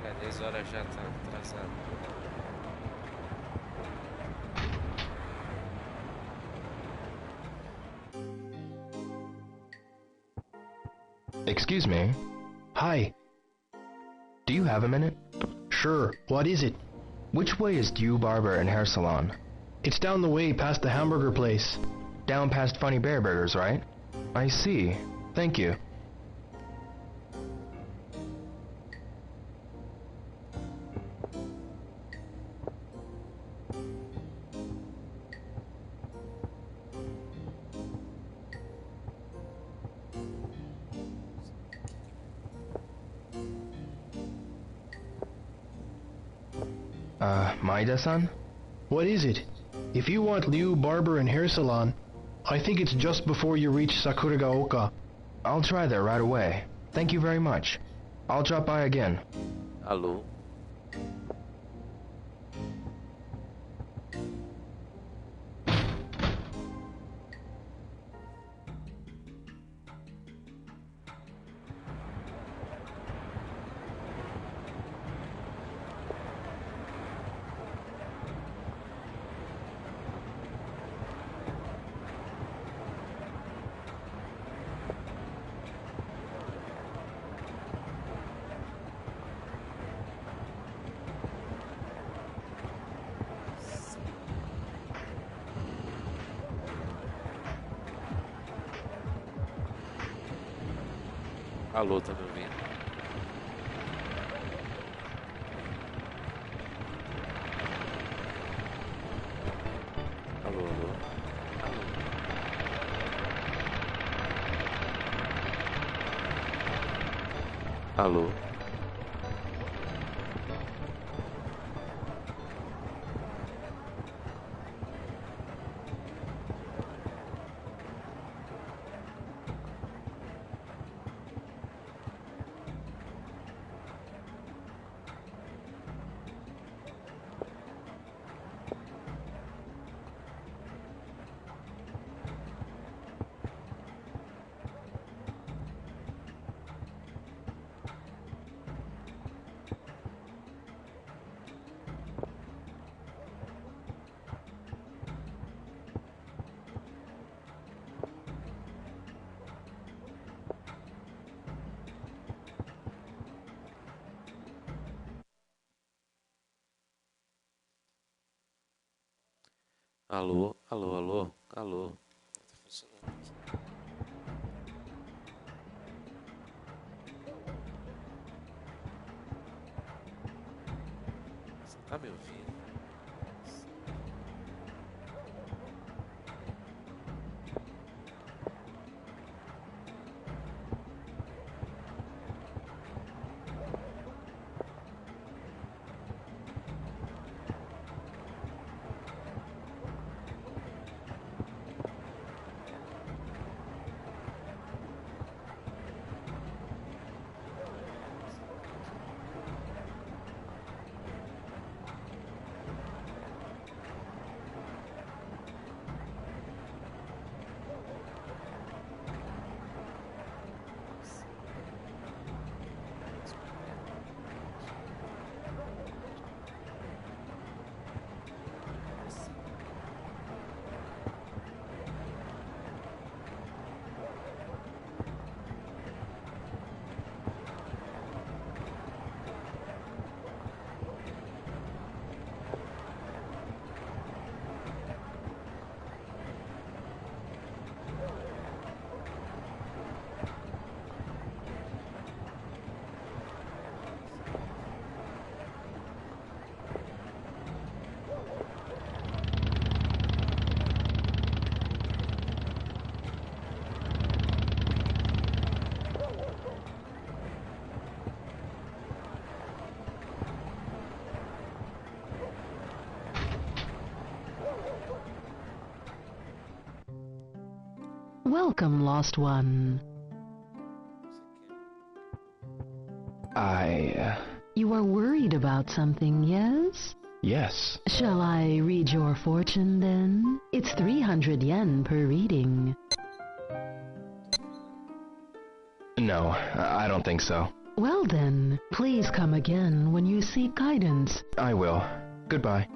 É, 10 horas já tá atrasado. Excuse me? Hi. Do you have a minute? Sure. What is it? Which way is Dew Barber and Hair Salon? It's down the way past the hamburger place. Down past Funny Bear Burgers, right? I see. Thank you. Maeda-san? What is it? If you want Liu Barber and Hair Salon, I think it's just before you reach Sakuragaoka. I'll try there right away. Thank you very much. I'll drop by again. Alô? Alô, tá me ouvindo? Alô, alô. Alô. Alô. Alô, alô, alô, alô. Tá funcionando aqui. Você tá me ouvindo? Welcome, lost one. You are worried about something, yes? Yes. Shall I read your fortune, then? It's 300 yen per reading. No, I don't think so. Well then, please come again when you seek guidance. I will. Goodbye.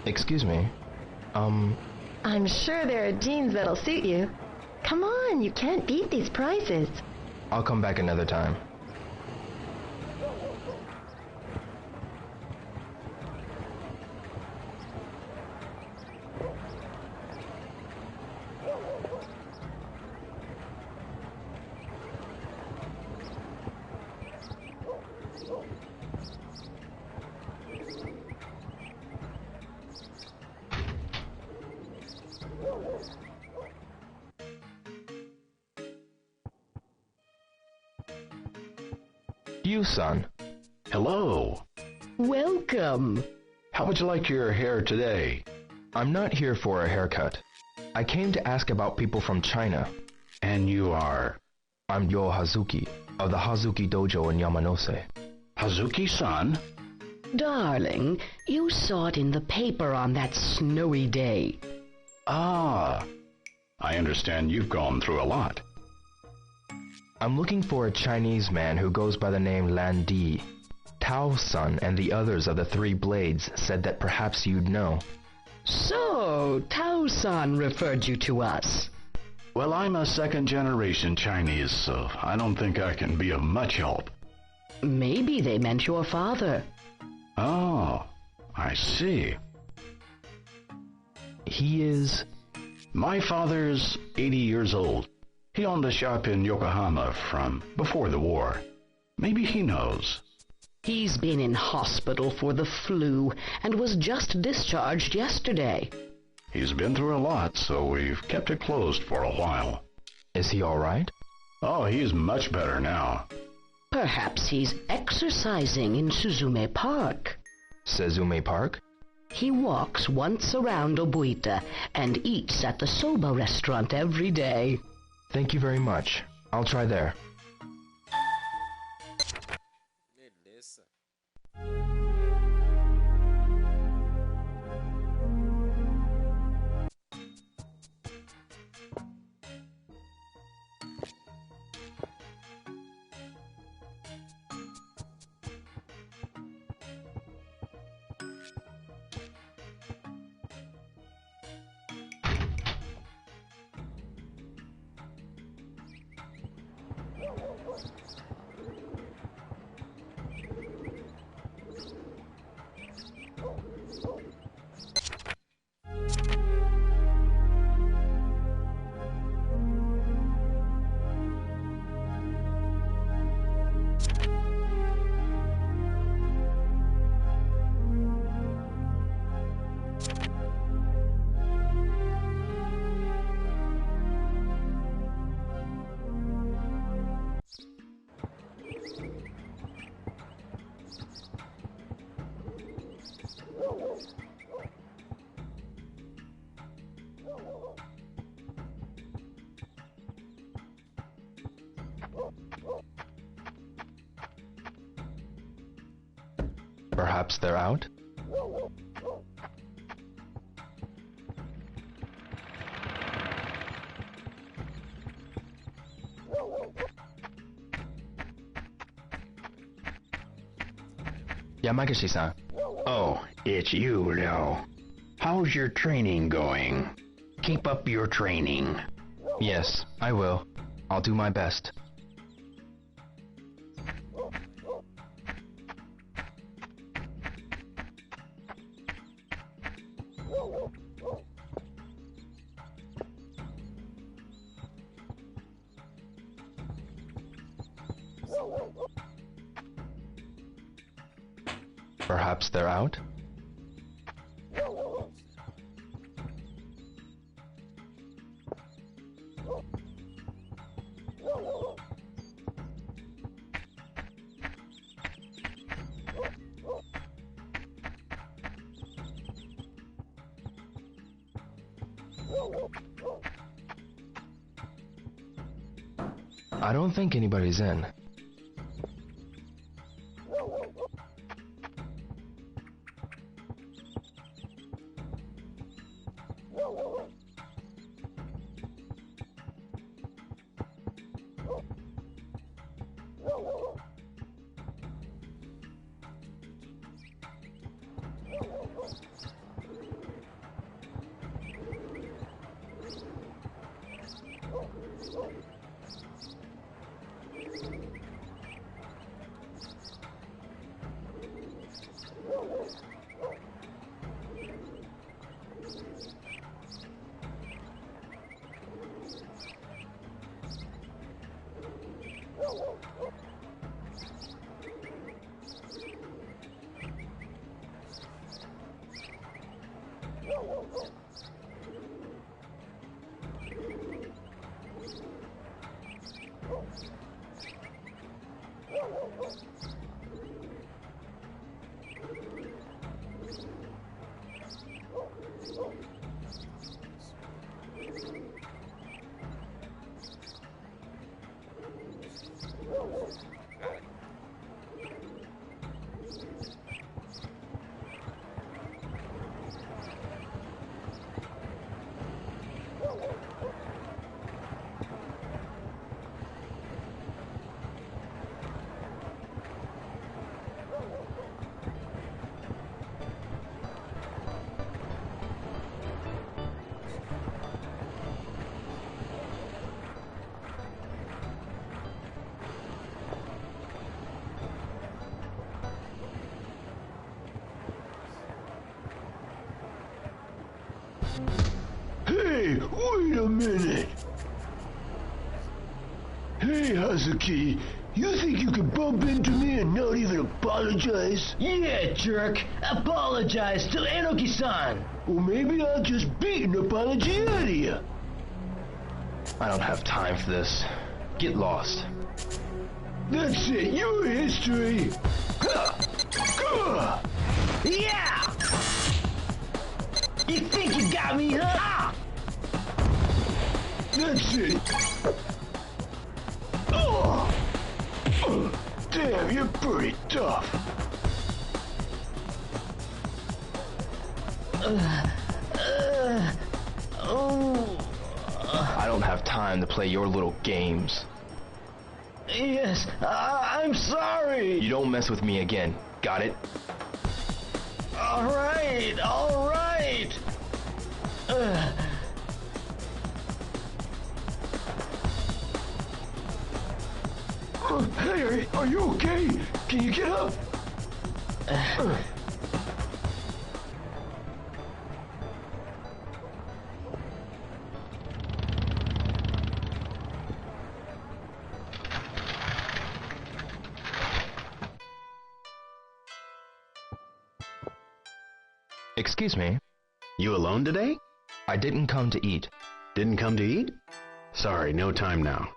Excuse me. I'm sure there are jeans that'll suit you. Come on, you can't beat these prices. I'll come back another time. You, son. Hello. Welcome. How would you like your hair today? I'm not here for a haircut. I came to ask about people from China. And you are? I'm Yo Hazuki, of the Hazuki Dojo in Yamanose. Hazuki-san? Darling, you saw it in the paper on that snowy day. Ah, I understand you've gone through a lot. I'm looking for a Chinese man who goes by the name Lan Di. Tao-san and the others of the Three Blades said that perhaps you'd know. So, Tao-san referred you to us. Well, I'm a second-generation Chinese, so I don't think I can be of much help. Maybe they meant your father. Oh, I see. He is... My father's 80 years old. He owned a shop in Yokohama from before the war. Maybe he knows. He's been in hospital for the flu and was just discharged yesterday. He's been through a lot, so we've kept it closed for a while. Is he all right? Oh, he's much better now. Perhaps he's exercising in Suzume Park. Suzume Park? He walks once around Obuita and eats at the soba restaurant every day. Thank you very much. I'll try there. Beleza. Perhaps they're out? Yamagishi-san. Oh, it's you, Leo. How's your training going? Keep up your training. Yes, I will. I'll do my best. Perhaps they're out? I don't think anybody's in. Hey, wait a minute! Hey, Hazuki, you think you can bump into me and not even apologize? Yeah, jerk! Apologize to Enoki-san! Well, maybe I'll just beat an apology out of you. I don't have time for this. Get lost. That's it, your history! Yeah! You think you got me, huh? That's it! Oh! Damn, you're pretty tough. I don't have time to play your little games. Yes, I'm sorry! You don't mess with me again. Got it? Alright, alright! Hey, are you okay? Can you get up? Excuse me. You alone today? I didn't come to eat. Didn't come to eat? Sorry, no time now.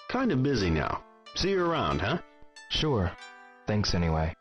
Kind of busy now. See you around, huh? Sure. Thanks anyway.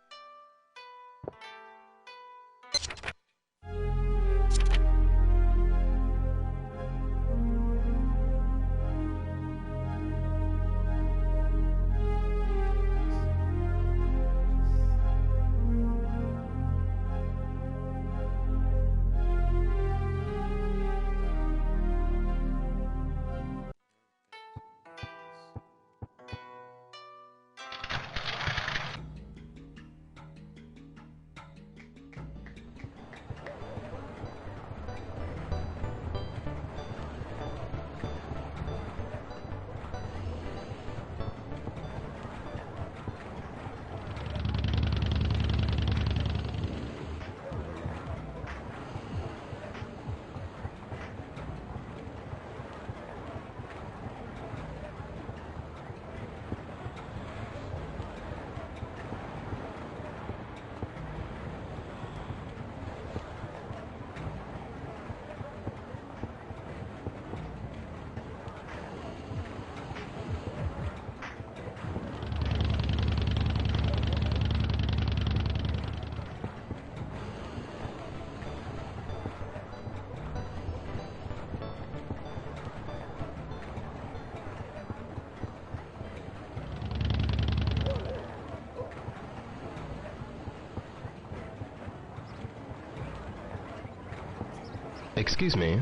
Excuse me?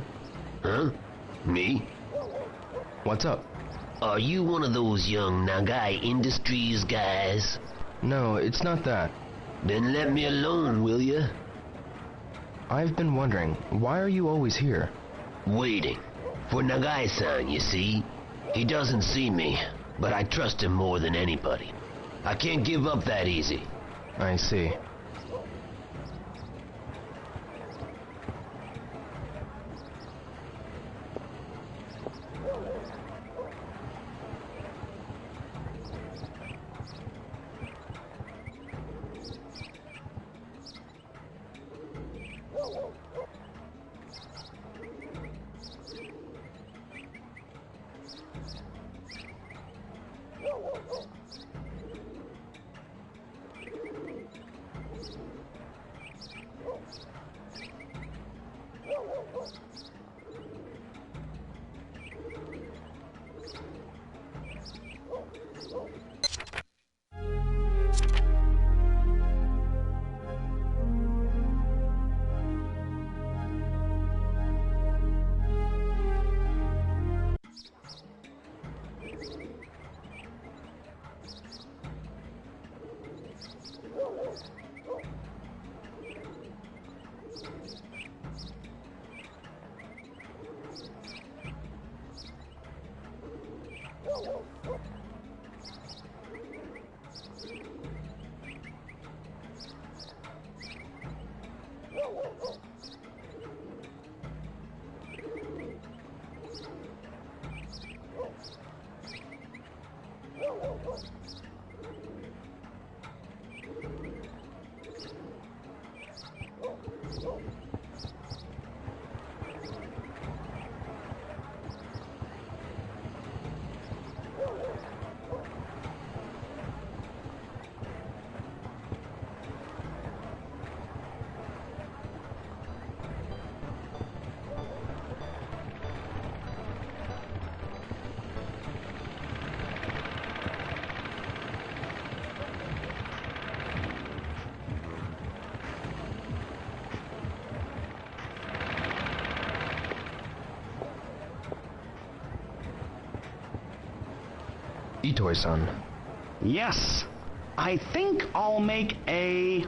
Huh? Me? What's up? Are you one of those young Nagai Industries guys? No, it's not that. Then let me alone, will you? I've been wondering, why are you always here? Waiting. For Nagai-san, you see. He doesn't see me, but I trust him more than anybody. I can't give up that easy. I see. Itoi-san. Yes. I think I'll make a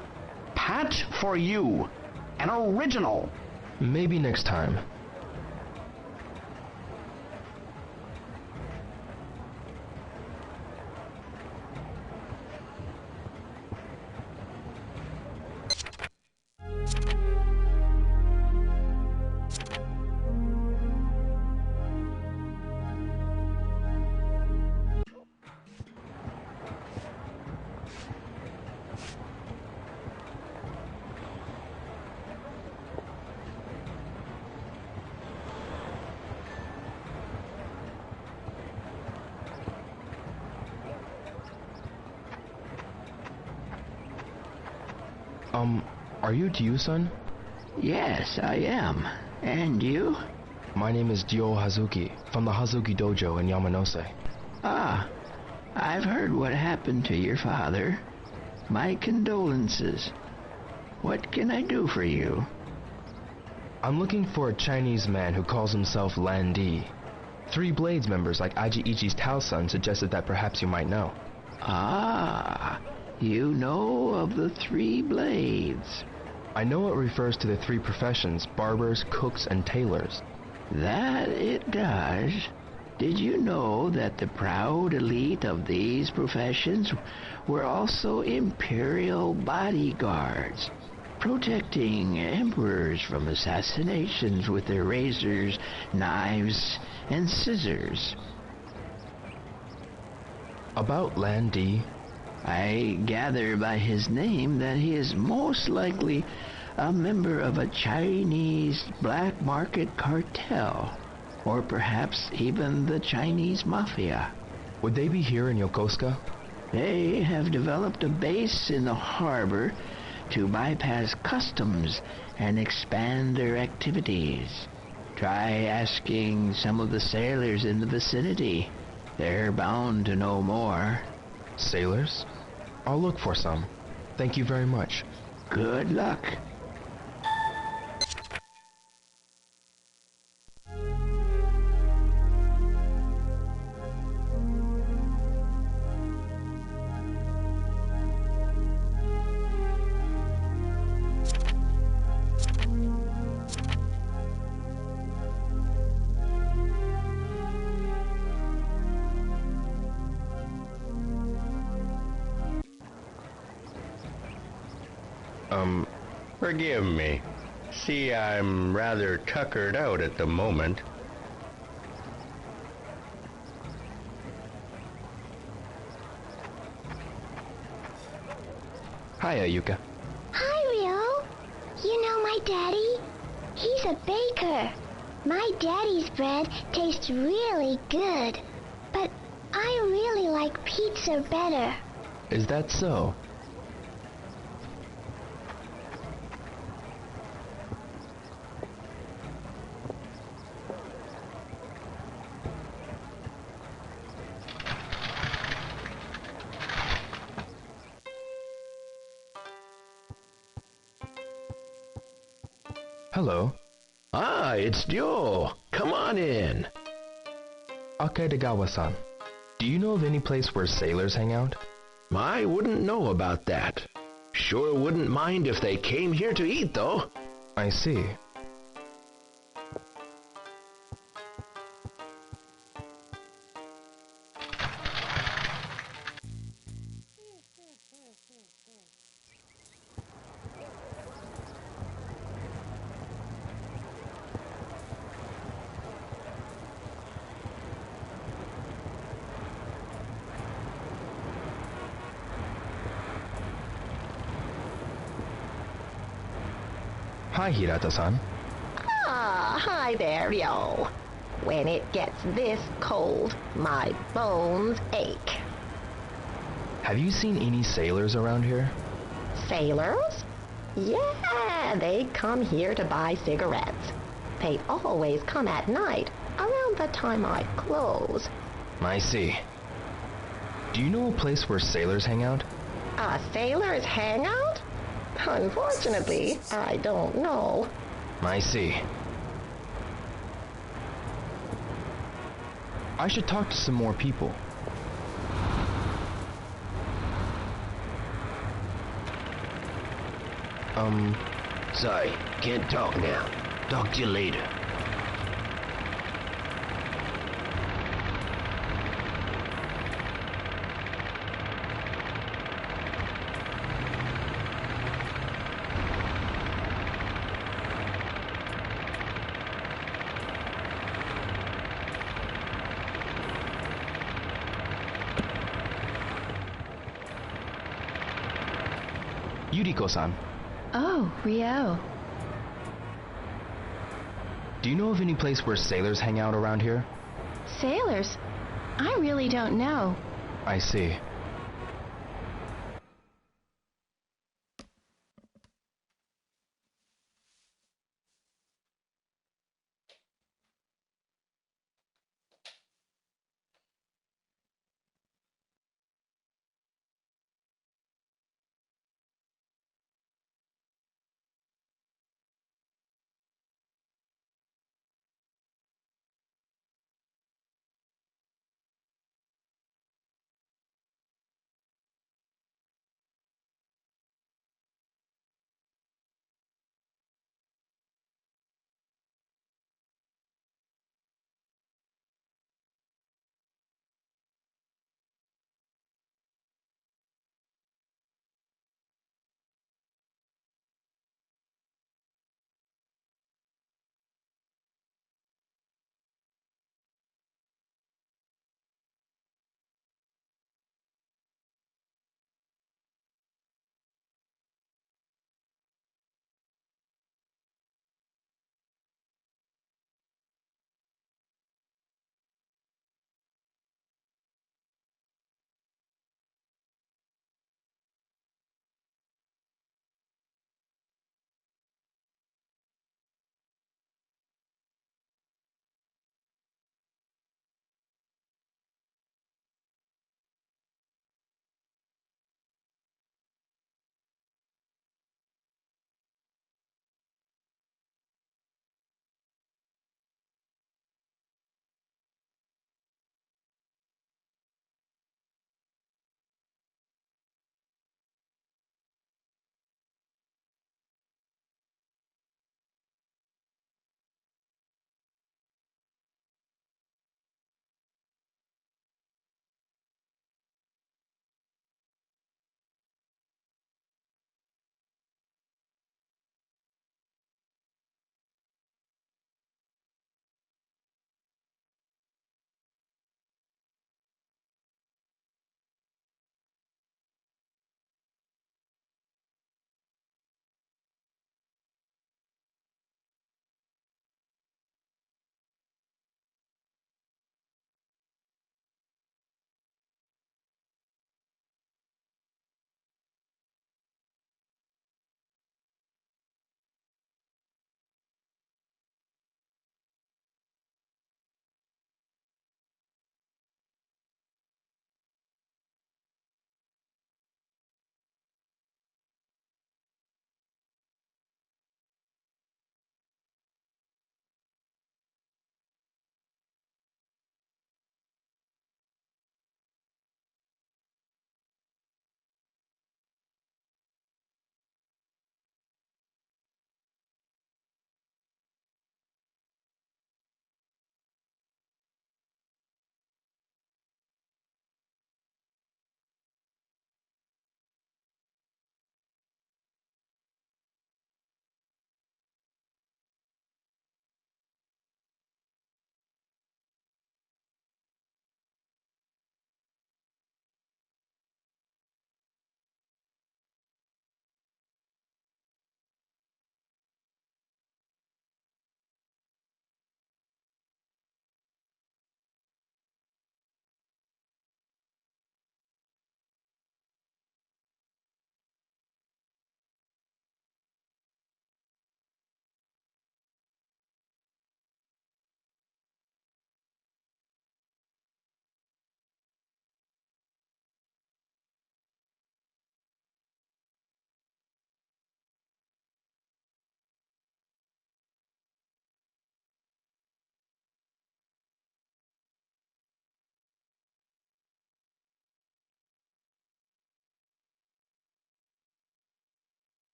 pat for you. An original. Maybe next time. Are you Ryu-san? Yes, I am. And you? My name is Ryo Hazuki, from the Hazuki Dojo in Yamanose. Ah, I've heard what happened to your father. My condolences. What can I do for you? I'm looking for a Chinese man who calls himself Lan Di. Three Blades members like Aji Ichi's Tao-san suggested that perhaps you might know. Ah, you know of the Three Blades. I know it refers to the three professions, barbers, cooks, and tailors. That it does. Did you know that the proud elite of these professions were also imperial bodyguards, protecting emperors from assassinations with their razors, knives, and scissors? About Lan Di? I gather by his name that he is most likely a member of a Chinese black market cartel, or perhaps even the Chinese mafia. Would they be here in Yokosuka? They have developed a base in the harbor to bypass customs and expand their activities. Try asking some of the sailors in the vicinity. They're bound to know more. Sailors? I'll look for some. Thank you very much. Good luck. Forgive me. See, I'm rather tuckered out at the moment. Hi, Ayuka. Hi, Rio. You know my daddy? He's a baker. My daddy's bread tastes really good, but I really like pizza better. Is that so? Hello. Ah, it's Joe. Come on in. Akedegawa-san, do you know of any place where sailors hang out? I wouldn't know about that. Sure wouldn't mind if they came here to eat, though. I see. Hi, Hirata-san. Ah, hi there, Rio. When it gets this cold, my bones ache. Have you seen any sailors around here? Sailors? Yeah, they come here to buy cigarettes. They always come at night, around the time I close. I see. Do you know a place where sailors hang out? A sailor's hangout? Unfortunately, I don't know. I see. I should talk to some more people. Sorry, can't talk now. Talk to you later. Yuriko-san. Oh, Rio. Do you know of any place where sailors hang out around here? Sailors? I really don't know. I see.